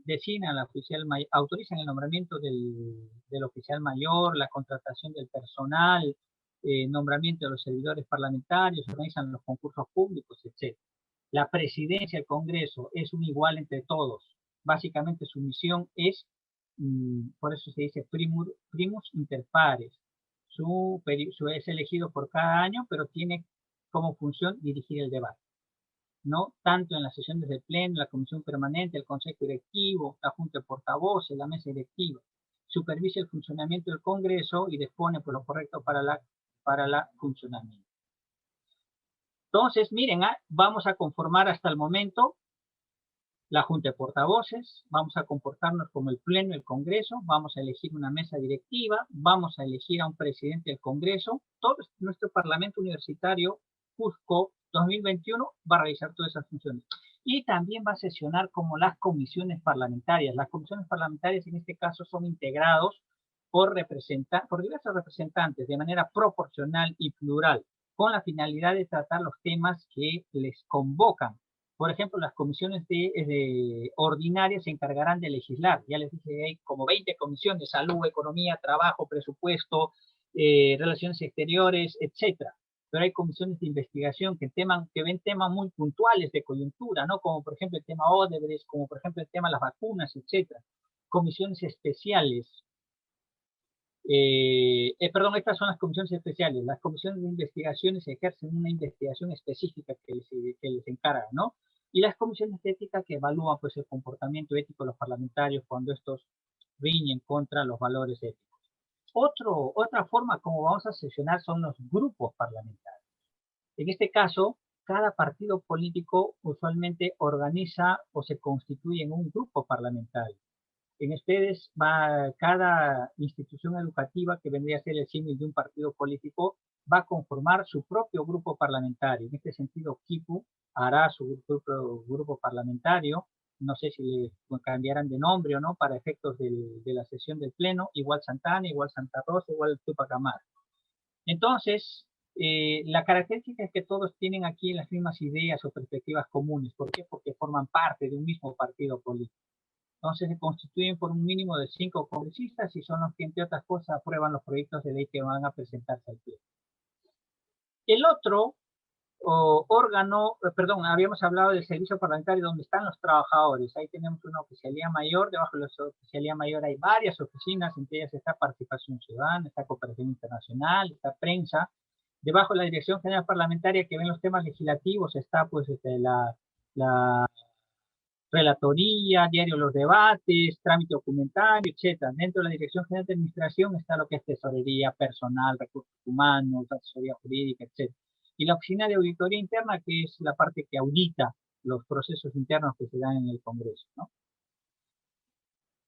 designan al oficial mayor, autorizan el nombramiento del oficial mayor, la contratación del personal, nombramiento de los servidores parlamentarios, organizan los concursos públicos, etc. La presidencia del Congreso es un igual entre todos. Básicamente su misión es, por eso se dice primus inter pares. Es elegido por cada año, pero tiene como función dirigir el debate, ¿no? Tanto en las sesiones del Pleno, la Comisión Permanente, el Consejo Directivo, la Junta de Portavoces, la Mesa Directiva. Supervisa el funcionamiento del Congreso y dispone por lo correcto para la funcionamiento. Entonces, miren, vamos a conformar hasta el momento la Junta de Portavoces, vamos a comportarnos como el Pleno del Congreso, vamos a elegir una mesa directiva, vamos a elegir a un presidente del Congreso. Todo nuestro Parlamento Universitario Cusco 2021 va a realizar todas esas funciones. Y también va a sesionar como las comisiones parlamentarias. Las comisiones parlamentarias en este caso son integrados por diversos representantes de manera proporcional y plural, con la finalidad de tratar los temas que les convocan. Por ejemplo, las comisiones ordinarias se encargarán de legislar. Ya les dije que hay como 20 comisiones: salud, economía, trabajo, presupuesto, relaciones exteriores, etc. Pero hay comisiones de investigación que ven temas muy puntuales de coyuntura, ¿no? Como por ejemplo el tema Odebrecht, como por ejemplo el tema de las vacunas, etc. Comisiones especiales. Estas son las comisiones especiales. Las comisiones de investigaciones ejercen una investigación específica que les encarga, ¿no? Y las comisiones de ética que evalúan pues el comportamiento ético de los parlamentarios cuando estos riñen contra los valores éticos. Otra forma como vamos a sesionar son los grupos parlamentarios. En este caso, cada partido político usualmente organiza o se constituye en un grupo parlamentario. En ustedes cada institución educativa que vendría a ser el símil de un partido político va a conformar su propio grupo parlamentario. En este sentido, Quipu hará su propio grupo parlamentario. No sé si le cambiarán de nombre o no para efectos de la sesión del Pleno. Igual Santa Ana, igual Santa Rosa, igual Tupac Amaru. Entonces, la característica es que todos tienen aquí las mismas ideas o perspectivas comunes. ¿Por qué? Porque forman parte de un mismo partido político. Entonces se constituyen por un mínimo de 5 congresistas y son los que, entre otras cosas, aprueban los proyectos de ley que van a presentarse al Pleno. El otro órgano, habíamos hablado del servicio parlamentario donde están los trabajadores. Ahí tenemos una oficialía mayor, debajo de la oficialía mayor hay varias oficinas, entre ellas está Participación Ciudadana, está Cooperación Internacional, está Prensa, Debajo de la Dirección General Parlamentaria que ven los temas legislativos está pues la relatoría, diario los debates, trámite documentario, etcétera. Dentro de la Dirección General de Administración está lo que es tesorería, personal, recursos humanos, asesoría jurídica, etcétera. Y la Oficina de Auditoría Interna, que es la parte que audita los procesos internos que se dan en el Congreso, ¿no?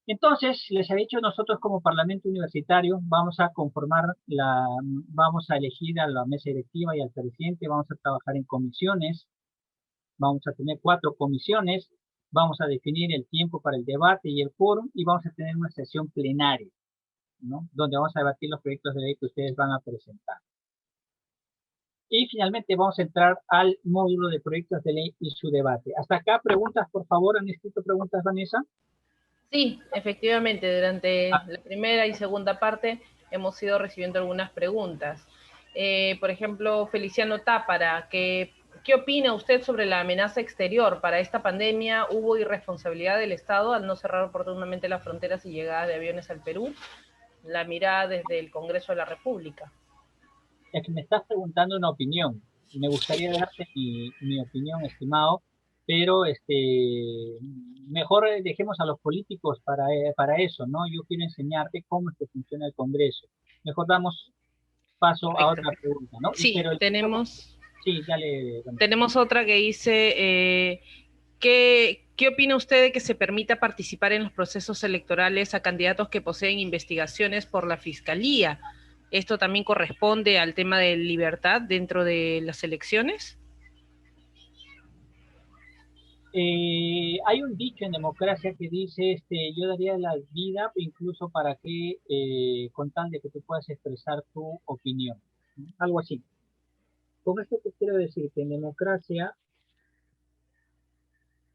Entonces, les he dicho, nosotros como Parlamento Universitario vamos a vamos a elegir a la mesa directiva y al presidente, vamos a trabajar en comisiones, vamos a tener 4 comisiones, vamos a definir el tiempo para el debate y el quórum y vamos a tener una sesión plenaria, ¿no? Donde vamos a debatir los proyectos de ley que ustedes van a presentar. Y finalmente vamos a entrar al módulo de proyectos de ley y su debate. Hasta acá, preguntas, por favor. ¿Han escrito preguntas, Vanessa? Sí, efectivamente, durante la primera y segunda parte hemos ido recibiendo algunas preguntas. Por ejemplo, Feliciano Tápara, ¿qué opina usted sobre la amenaza exterior? Para esta pandemia, ¿hubo irresponsabilidad del Estado al no cerrar oportunamente las fronteras y llegada de aviones al Perú? La mirada desde el Congreso de la República. Es que me estás preguntando una opinión. Me gustaría darte mi opinión, estimado, pero mejor dejemos a los políticos para eso, ¿no? Yo quiero enseñarte cómo es que funciona el Congreso. Mejor damos paso a otra pregunta, ¿no? Sí, pero sí, dale. Tenemos otra que dice, ¿qué opina usted de que se permita participar en los procesos electorales a candidatos que poseen investigaciones por la Fiscalía? ¿Esto también corresponde al tema de libertad dentro de las elecciones? Hay un dicho en democracia que dice, yo daría la vida incluso para que, con tal de que tú puedas expresar tu opinión. Algo así. Con esto te quiero decir que en democracia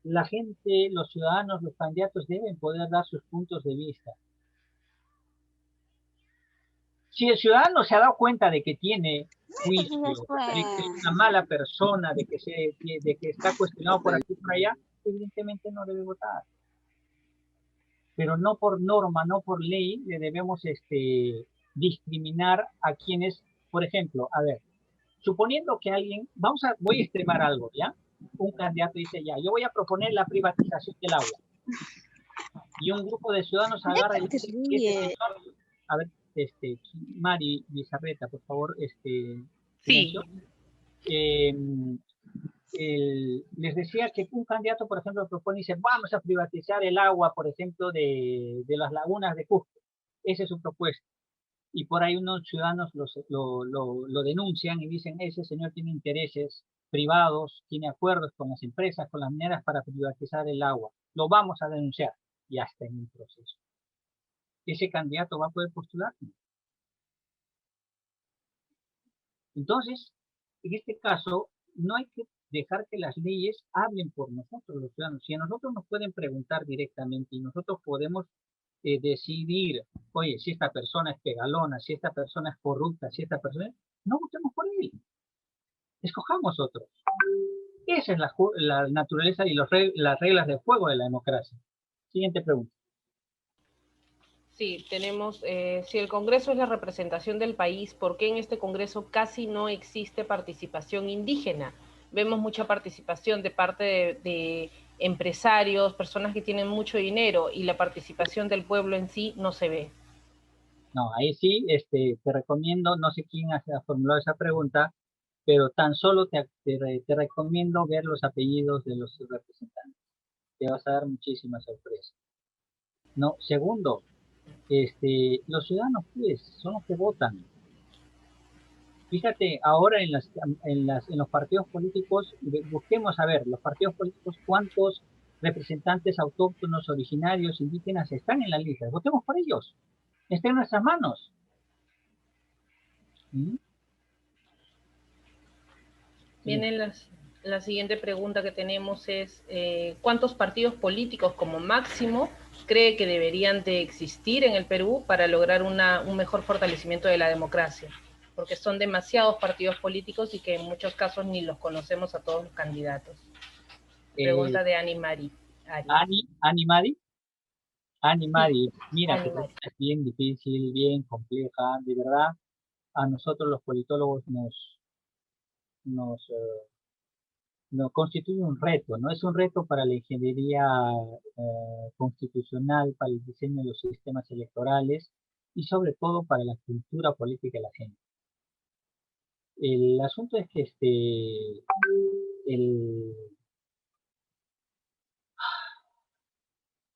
la gente, los ciudadanos, los candidatos deben poder dar sus puntos de vista. Si el ciudadano se ha dado cuenta de que tiene juicio, de que es una mala persona, de que está cuestionado por aquí y por allá, evidentemente no debe votar. Pero no por norma, no por ley, le debemos discriminar a quienes, por ejemplo, a ver, suponiendo que alguien, voy a extremar algo, ¿ya? Un candidato dice, ya, yo voy a proponer la privatización del agua. Y un grupo de ciudadanos agarra y dice, a ver, Mari Bizarreta, por favor, silencio. Sí. Les decía que un candidato, por ejemplo, propone y dice, vamos a privatizar el agua, por ejemplo, de las lagunas de Cusco. Esa es su propuesta. Y por ahí unos ciudadanos lo denuncian y dicen, ese señor tiene intereses privados, tiene acuerdos con las empresas, con las mineras para privatizar el agua. Lo vamos a denunciar. Ya está en un proceso. ¿Ese candidato va a poder postular? Entonces, en este caso, no hay que dejar que las leyes hablen por nosotros, los ciudadanos. Si a nosotros nos pueden preguntar directamente y nosotros podemos decidir, oye, si esta persona es pegalona, si esta persona es corrupta, si esta persona... No votemos por él. Escojamos otros. Esa es la naturaleza y las reglas de juego de la democracia. Siguiente pregunta. Sí, tenemos, si el Congreso es la representación del país, ¿por qué en este Congreso casi no existe participación indígena? Vemos mucha participación de parte de empresarios, personas que tienen mucho dinero, y la participación del pueblo en sí no se ve. No, ahí sí, te recomiendo, no sé quién ha formulado esa pregunta, pero tan solo te recomiendo ver los apellidos de los representantes. Te vas a dar muchísima sorpresa. No, segundo, los ciudadanos pues son los que votan. Fíjate, ahora en los partidos políticos, busquemos a ver, los partidos políticos, cuántos representantes autóctonos, originarios, indígenas están en la lista. Votemos por ellos. Está en nuestras manos. ¿Mm? Viene la siguiente pregunta que tenemos es, ¿cuántos partidos políticos como máximo cree que deberían de existir en el Perú para lograr un mejor fortalecimiento de la democracia? Porque son demasiados partidos políticos y que en muchos casos ni los conocemos a todos los candidatos. Pregunta de Ani Mari. Ani Mari. Ani Mari, Sí. mira, Ani que Mari. es bien difícil, bien compleja, de verdad. a nosotros los politólogos nos constituye un reto, ¿no? Es un reto para la ingeniería constitucional, para el diseño de los sistemas electorales y sobre todo para la cultura política de la gente. El asunto es que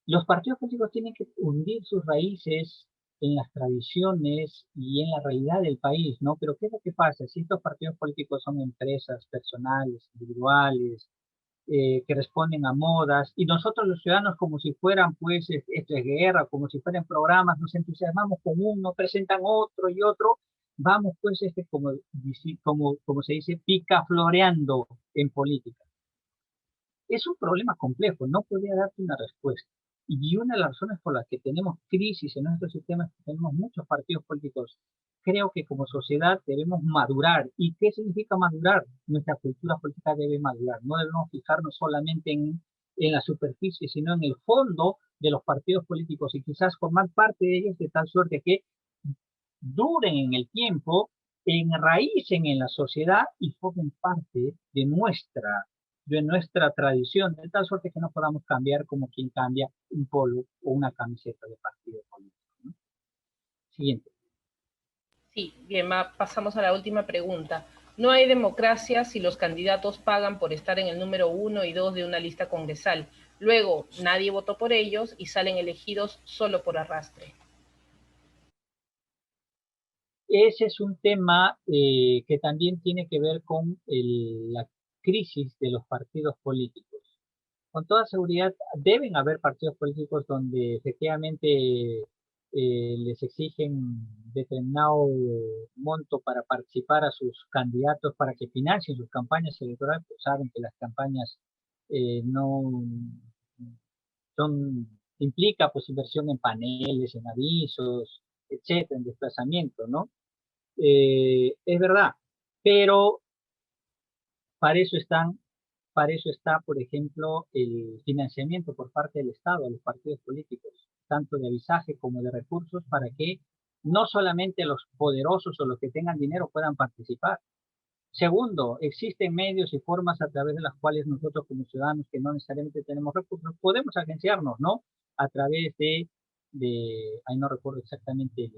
los partidos políticos tienen que hundir sus raíces en las tradiciones y en la realidad del país, ¿no? Pero ¿qué es lo que pasa? Si estos partidos políticos son empresas personales, individuales, que responden a modas, y nosotros los ciudadanos como si fueran, pues, esto es guerra, como si fueran programas, nos entusiasmamos con uno, presentan otro y otro, vamos, pues, como se dice, picafloreando en política. Es un problema complejo, no podría darte una respuesta. Y una de las razones por las que tenemos crisis en nuestro sistema es que tenemos muchos partidos políticos. Creo que como sociedad debemos madurar. ¿Y qué significa madurar? Nuestra cultura política debe madurar. No debemos fijarnos solamente en la superficie, sino en el fondo de los partidos políticos y quizás formar parte de ellos de tal suerte que duren en el tiempo, enraícen en la sociedad y formen parte de nuestra tradición, de tal suerte que no podamos cambiar como quien cambia un polo o una camiseta de partido político, ¿no? Siguiente. Sí, bien, pasamos a la última pregunta. No hay democracia si los candidatos pagan por estar en el número 1 y 2 de una lista congresal. Luego, nadie votó por ellos y salen elegidos solo por arrastre. Ese es un tema que también tiene que ver con la crisis de los partidos políticos. Con toda seguridad deben haber partidos políticos donde efectivamente les exigen determinado monto para participar a sus candidatos para que financien sus campañas electorales, pues saben que las campañas no son, implica pues inversión en paneles, en avisos, etcétera, en desplazamiento, ¿no? Es verdad, pero para eso está, por ejemplo, el financiamiento por parte del Estado a los partidos políticos, tanto de avisaje como de recursos, para que no solamente los poderosos o los que tengan dinero puedan participar. Segundo, existen medios y formas a través de las cuales nosotros como ciudadanos que no necesariamente tenemos recursos, podemos agenciarnos, ¿no? A través ahí no recuerdo exactamente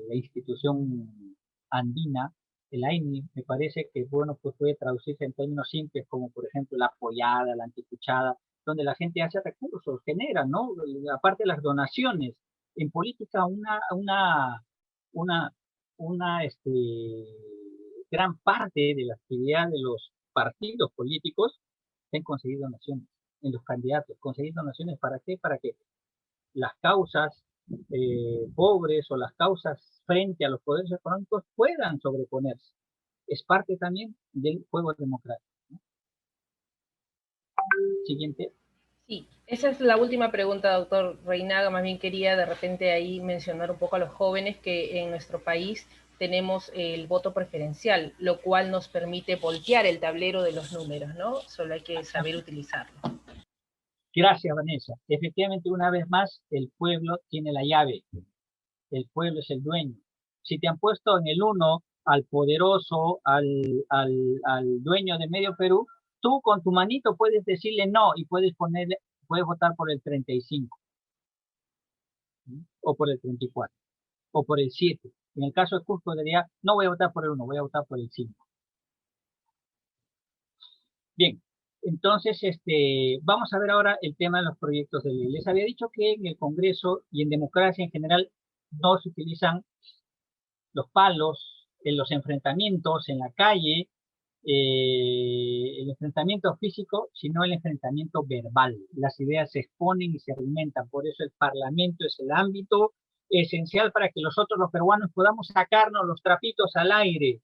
la institución andina, el AINI, me parece que, bueno, pues puede traducirse en términos simples como, por ejemplo, la apoyada, la anticuchada, donde la gente hace recursos, genera, ¿no? Aparte de las donaciones. En política, una, gran parte de la actividad de los partidos políticos han conseguido donaciones en los candidatos. ¿Conseguir donaciones para qué? Para que las causas pobres o las causas frente a los poderes económicos puedan sobreponerse. Es parte también del juego democrático, ¿no? Siguiente. Sí, esa es la última pregunta, doctor Reinaga. Más bien quería de repente ahí mencionar un poco a los jóvenes que en nuestro país tenemos el voto preferencial, lo cual nos permite voltear el tablero de los números, ¿no? Solo hay que saber utilizarlo. Gracias, Vanessa. Efectivamente, una vez más, el pueblo tiene la llave. El pueblo es el dueño. Si te han puesto en el 1 al poderoso, al dueño de medio Perú, tú con tu manito puedes decirle no y puedes votar por el 35, ¿sí? O por el 34, o por el 7. En el caso de Cusco diría, no voy a votar por el 1, voy a votar por el 5. Bien, entonces vamos a ver ahora el tema de los proyectos de ley. Les había dicho que en el Congreso y en democracia en general no se utilizan los palos, en los enfrentamientos en la calle, el enfrentamiento físico, sino el enfrentamiento verbal. Las ideas se exponen y se argumentan. Por eso el Parlamento es el ámbito esencial para que nosotros los peruanos podamos sacarnos los trapitos al aire,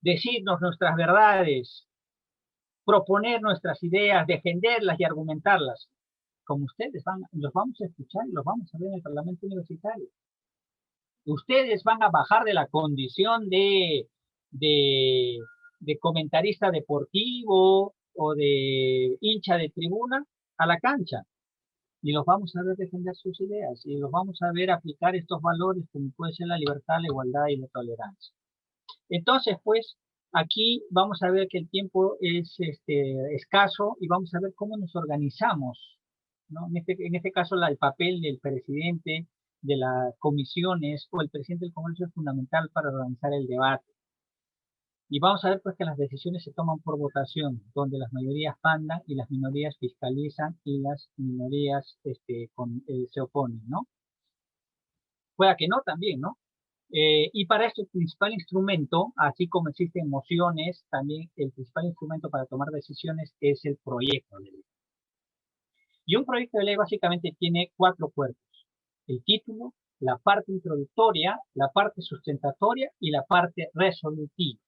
decirnos nuestras verdades, proponer nuestras ideas, defenderlas y argumentarlas. Como ustedes los vamos a escuchar y los vamos a ver en el Parlamento Universitario. Ustedes van a bajar de la condición de comentarista deportivo o de hincha de tribuna a la cancha. Y los vamos a ver defender sus ideas y los vamos a ver aplicar estos valores como puede ser la libertad, la igualdad y la tolerancia. Entonces, pues, aquí vamos a ver que el tiempo es escaso y vamos a ver cómo nos organizamos, ¿no? En este caso, el papel del presidente de las comisiones o el presidente del Congreso es fundamental para organizar el debate. Y vamos a ver pues que las decisiones se toman por votación, donde las mayorías mandan y las minorías fiscalizan y las minorías se oponen, ¿no? Pueda que no también, ¿no? Y para esto el principal instrumento, así como existen mociones, también el principal instrumento para tomar decisiones es el proyecto de ley. Y un proyecto de ley básicamente tiene 4 cuerpos: el título, la parte introductoria, la parte sustentatoria y la parte resolutiva.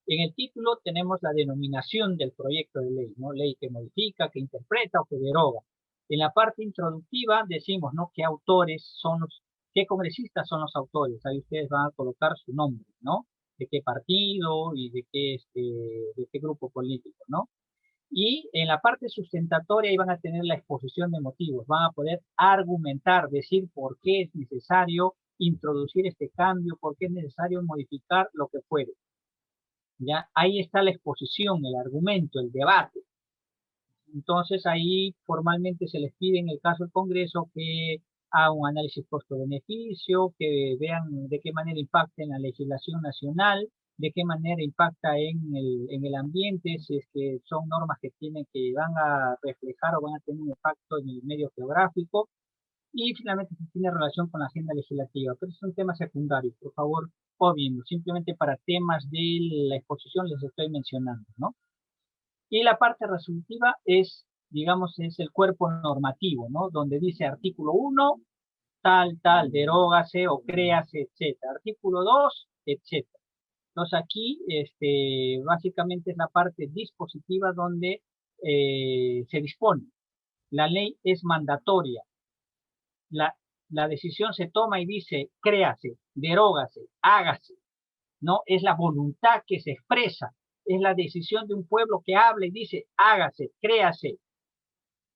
En el título tenemos la denominación del proyecto de ley, ¿no? Ley que modifica, que interpreta o que deroga. En la parte introductiva decimos, ¿no?, qué autores son qué congresistas son los autores. Ahí ustedes van a colocar su nombre, ¿no? De qué partido y de qué grupo político, ¿no? Y en la parte sustentatoria ahí van a tener la exposición de motivos, van a poder argumentar, decir por qué es necesario introducir este cambio, por qué es necesario modificar lo que fuere. ¿Ya? Ahí está la exposición, el argumento, el debate. Entonces ahí formalmente se les pide en el caso del Congreso que haga un análisis costo-beneficio, que vean de qué manera impacta en la legislación nacional, de qué manera impacta en el ambiente, si es que son normas que van a reflejar o van a tener un impacto en el medio geográfico, y finalmente si tiene relación con la agenda legislativa. Pero es un tema secundario, por favor, obvien, simplemente para temas de la exposición les estoy mencionando, ¿no? Y la parte resolutiva es, digamos, es el cuerpo normativo, ¿no? Donde dice artículo 1, tal, derógase o créase, etcétera. Artículo 2, etcétera. Entonces aquí, básicamente es la parte dispositiva donde se dispone. La ley es mandatoria. La decisión se toma y dice, créase, derógase, hágase. No es la voluntad que se expresa, es la decisión de un pueblo que habla y dice, hágase, créase,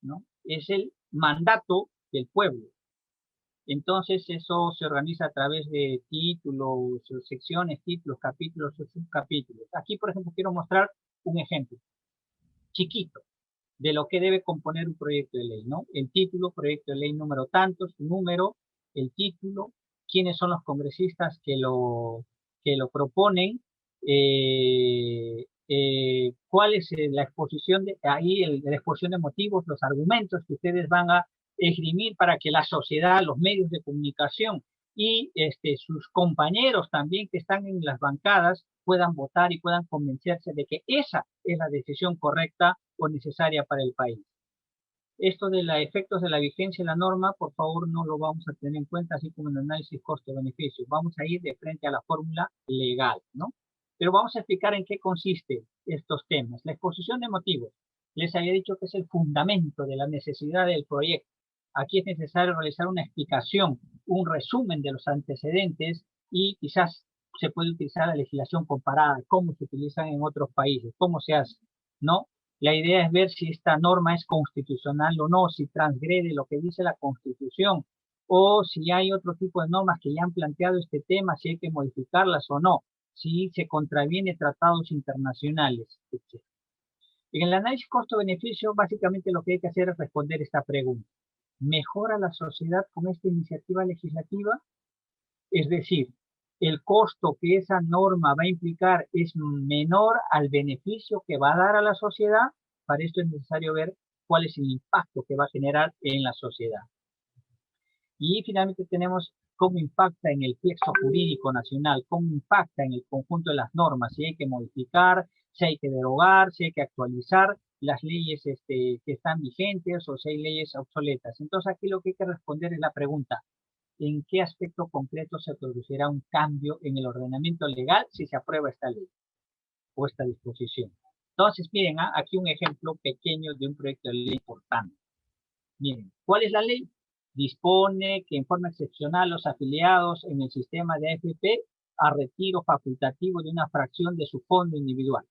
¿no? Es el mandato del pueblo. Entonces eso se organiza a través de títulos, secciones, títulos, capítulos o subcapítulos. Aquí, por ejemplo, quiero mostrar un ejemplo chiquito de lo que debe componer un proyecto de ley, ¿no? El título, proyecto de ley número tanto, su número, el título, quiénes son los congresistas que lo proponen, cuál es la exposición la exposición de motivos, los argumentos que ustedes van a esgrimir para que la sociedad, los medios de comunicación y sus compañeros también que están en las bancadas puedan votar y puedan convencerse de que esa es la decisión correcta o necesaria para el país. Esto de los efectos de la vigencia de la norma, por favor, no lo vamos a tener en cuenta, así como en el análisis costo-beneficio. Vamos a ir de frente a la fórmula legal, ¿no? Pero vamos a explicar en qué consiste estos temas. La exposición de motivos. Les había dicho que es el fundamento de la necesidad del proyecto. Aquí es necesario realizar una explicación, un resumen de los antecedentes y quizás se puede utilizar la legislación comparada, cómo se utilizan en otros países, cómo se hace, ¿no? La idea es ver si esta norma es constitucional o no, si transgrede lo que dice la Constitución, o si hay otro tipo de normas que ya han planteado este tema, si hay que modificarlas o no, si se contraviene tratados internacionales, etc. En el análisis costo-beneficio, básicamente lo que hay que hacer es responder esta pregunta. ¿Mejora la sociedad con esta iniciativa legislativa? Es decir, el costo que esa norma va a implicar es menor al beneficio que va a dar a la sociedad. Para esto es necesario ver cuál es el impacto que va a generar en la sociedad. Y finalmente tenemos cómo impacta en el texto jurídico nacional, cómo impacta en el conjunto de las normas, si hay que modificar, si hay que derogar, si hay que actualizar las leyes que están vigentes o si hay leyes obsoletas. Entonces aquí lo que hay que responder es la pregunta: ¿en qué aspecto concreto se producirá un cambio en el ordenamiento legal si se aprueba esta ley o esta disposición? Entonces, miren, aquí un ejemplo pequeño de un proyecto de ley importante. Miren, ¿cuál es la ley? Dispone que en forma excepcional los afiliados en el sistema de AFP a retiro facultativo de una fracción de su fondo individual.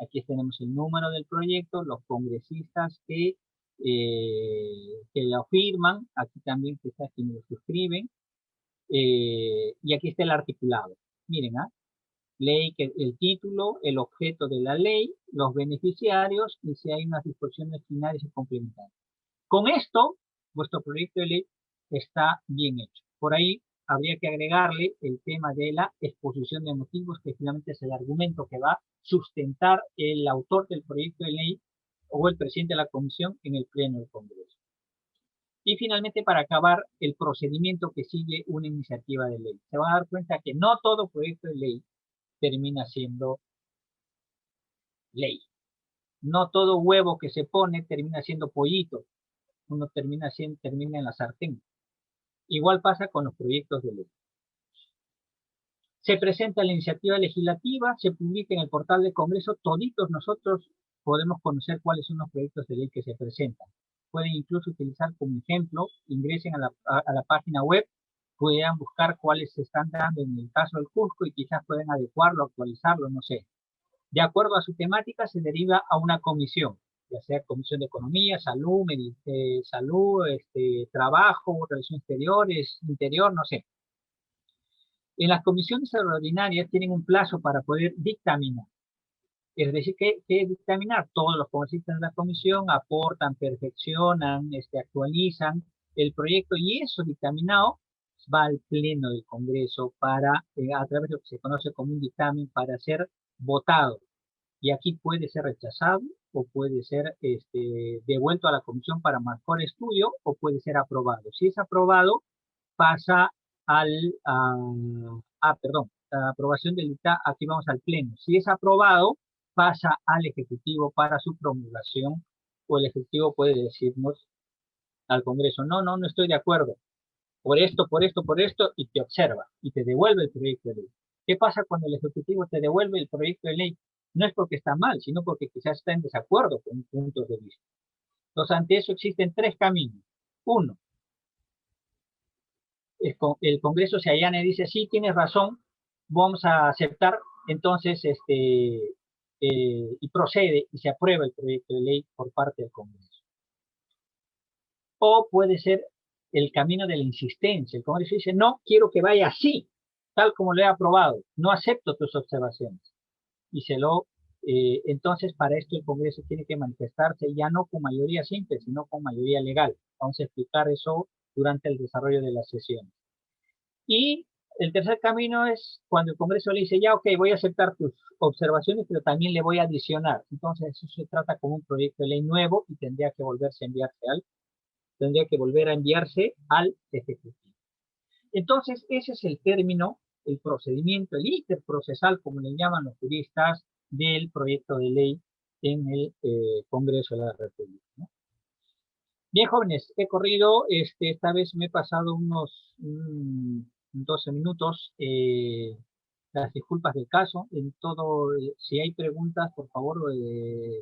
Aquí tenemos el número del proyecto, los congresistas que lo firman, aquí también está quienes lo suscriben, y aquí está el articulado. Miren, ley, que el título, el objeto de la ley, los beneficiarios y si hay unas disposiciones finales y complementarias. Con esto, vuestro proyecto de ley está bien hecho. Por ahí habría que agregarle el tema de la exposición de motivos, que finalmente es el argumento que va a sustentar el autor del proyecto de ley o el presidente de la comisión en el pleno del Congreso. Y finalmente, para acabar, el procedimiento que sigue una iniciativa de ley. Se van a dar cuenta que no todo proyecto de ley termina siendo ley. No todo huevo que se pone termina siendo pollito. Uno termina en la sartén. Igual pasa con los proyectos de ley. Se presenta la iniciativa legislativa, se publica en el portal del Congreso, toditos nosotros podemos conocer cuáles son los proyectos de ley que se presentan. Pueden incluso utilizar como ejemplo, ingresen a la página web, puedan buscar cuáles se están dando en el caso del Cusco y quizás pueden adecuarlo, actualizarlo, no sé. De acuerdo a su temática se deriva a una comisión, ya sea Comisión de Economía, Salud, Trabajo, Relaciones Exteriores, Interior, no sé. En las comisiones extraordinarias tienen un plazo para poder dictaminar. Es decir, que dictaminar. Todos los congresistas de la comisión aportan, perfeccionan, actualizan el proyecto y eso dictaminado va al pleno del Congreso para, a través de lo que se conoce como un dictamen, para ser votado. Y aquí puede ser rechazado o puede ser devuelto a la comisión para mejor estudio o puede ser aprobado. Si es aprobado, pasa la aprobación del dictamen, aquí vamos al pleno. Si es aprobado, pasa al Ejecutivo para su promulgación, o el Ejecutivo puede decirnos al Congreso, no estoy de acuerdo, por esto, y te observa, y te devuelve el proyecto de ley. ¿Qué pasa cuando el Ejecutivo te devuelve el proyecto de ley? No es porque está mal, sino porque quizás está en desacuerdo con puntos de vista. Entonces, ante eso existen tres caminos. Uno, el Congreso se allana y dice, sí, tienes razón, vamos a aceptar, entonces, y procede y se aprueba el proyecto de ley por parte del Congreso. O puede ser el camino de la insistencia. El Congreso dice, no, quiero que vaya así, tal como lo he aprobado, no acepto tus observaciones. Y entonces para esto el Congreso tiene que manifestarse ya no con mayoría simple, sino con mayoría legal. Vamos a explicar eso durante el desarrollo de las sesiones. Y el tercer camino es cuando el Congreso le dice, ya, ok, voy a aceptar tus observaciones, pero también le voy a adicionar. Entonces eso se trata como un proyecto de ley nuevo y tendría que volver a enviarse al Ejecutivo. Entonces ese es el término, el procedimiento, el interprocesal, como le llaman los juristas, del proyecto de ley en el Congreso de la República, ¿no? Bien, jóvenes, he corrido, esta vez me he pasado unos 12 minutos, las disculpas del caso, en todo, si hay preguntas, por favor,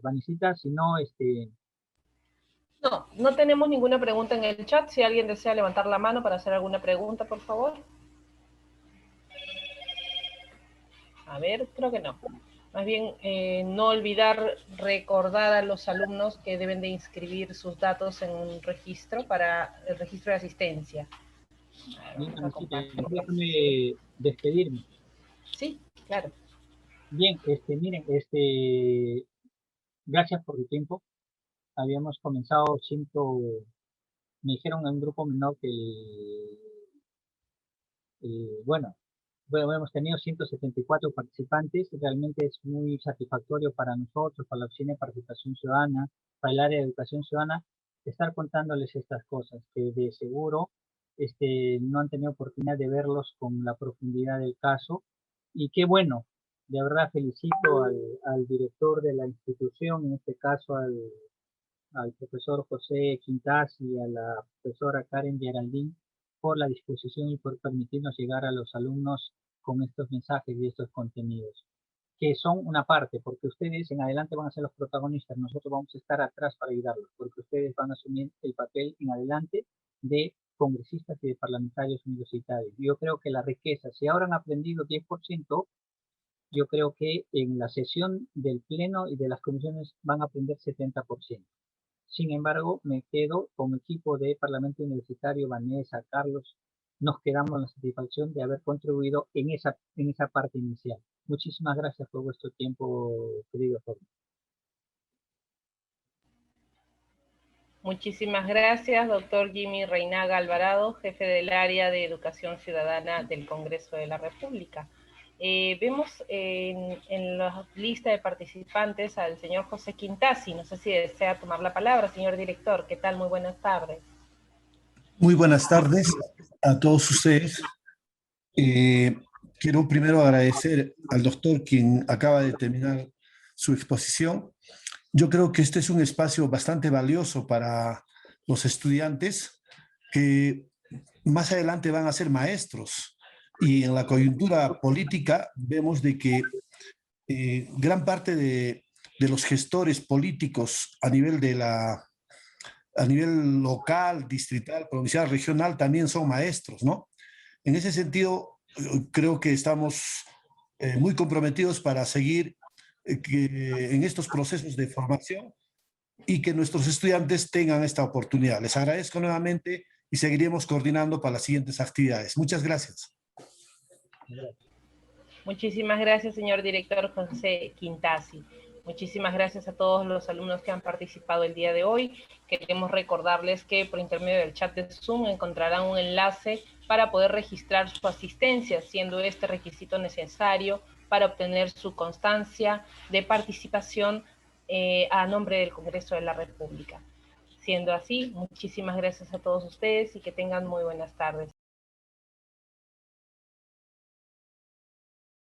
Vanesita, si no, No tenemos ninguna pregunta en el chat, si alguien desea levantar la mano para hacer alguna pregunta, por favor. A ver, creo que no. Más bien, no olvidar recordar a los alumnos que deben de inscribir sus datos en un registro para el registro de asistencia. Bien, déjame despedirme. Sí, claro. Bien, miren, gracias por el tiempo. Habíamos comenzado me dijeron en un grupo menor que bueno, hemos tenido 174 participantes, realmente es muy satisfactorio para nosotros, para la Oficina de Participación Ciudadana, para el área de educación ciudadana, estar contándoles estas cosas, que de seguro no han tenido oportunidad de verlos con la profundidad del caso, y qué bueno, de verdad felicito al director de la institución, en este caso al profesor José Quintás y a la profesora Karen Geraldine, por la disposición y por permitirnos llegar a los alumnos con estos mensajes y estos contenidos, que son una parte, porque ustedes en adelante van a ser los protagonistas, nosotros vamos a estar atrás para ayudarlos, porque ustedes van a asumir el papel en adelante de congresistas y de parlamentarios universitarios. Yo creo que la riqueza, si ahora han aprendido 10%, yo creo que en la sesión del Pleno y de las comisiones van a aprender 70%. Sin embargo, me quedo como equipo de Parlamento Universitario, Vanessa, Carlos, nos quedamos en la satisfacción de haber contribuido en esa parte inicial. Muchísimas gracias por vuestro tiempo, querido Jorge. Muchísimas gracias, doctor Jimmy Reinaga Alvarado, jefe del área de Educación Ciudadana del Congreso de la República. Vemos en la lista de participantes al señor José Quintasi. No sé si desea tomar la palabra, señor director. ¿Qué tal? Muy buenas tardes. Muy buenas tardes a todos ustedes. Quiero primero agradecer al doctor quien acaba de terminar su exposición. Yo creo que este es un espacio bastante valioso para los estudiantes que más adelante van a ser maestros. Y en la coyuntura política vemos de que gran parte de los gestores políticos a nivel local, distrital, provincial, regional, también son maestros, ¿no? En ese sentido, creo que estamos muy comprometidos para seguir en estos procesos de formación y que nuestros estudiantes tengan esta oportunidad. Les agradezco nuevamente y seguiremos coordinando para las siguientes actividades. Muchas gracias. Muchísimas gracias, señor director José Quintasi. Muchísimas gracias a todos los alumnos que han participado el día de hoy. Queremos recordarles que por intermedio del chat de Zoom encontrarán un enlace para poder registrar su asistencia, siendo este requisito necesario para obtener su constancia de participación a nombre del Congreso de la República. Siendo así, muchísimas gracias a todos ustedes y que tengan muy buenas tardes.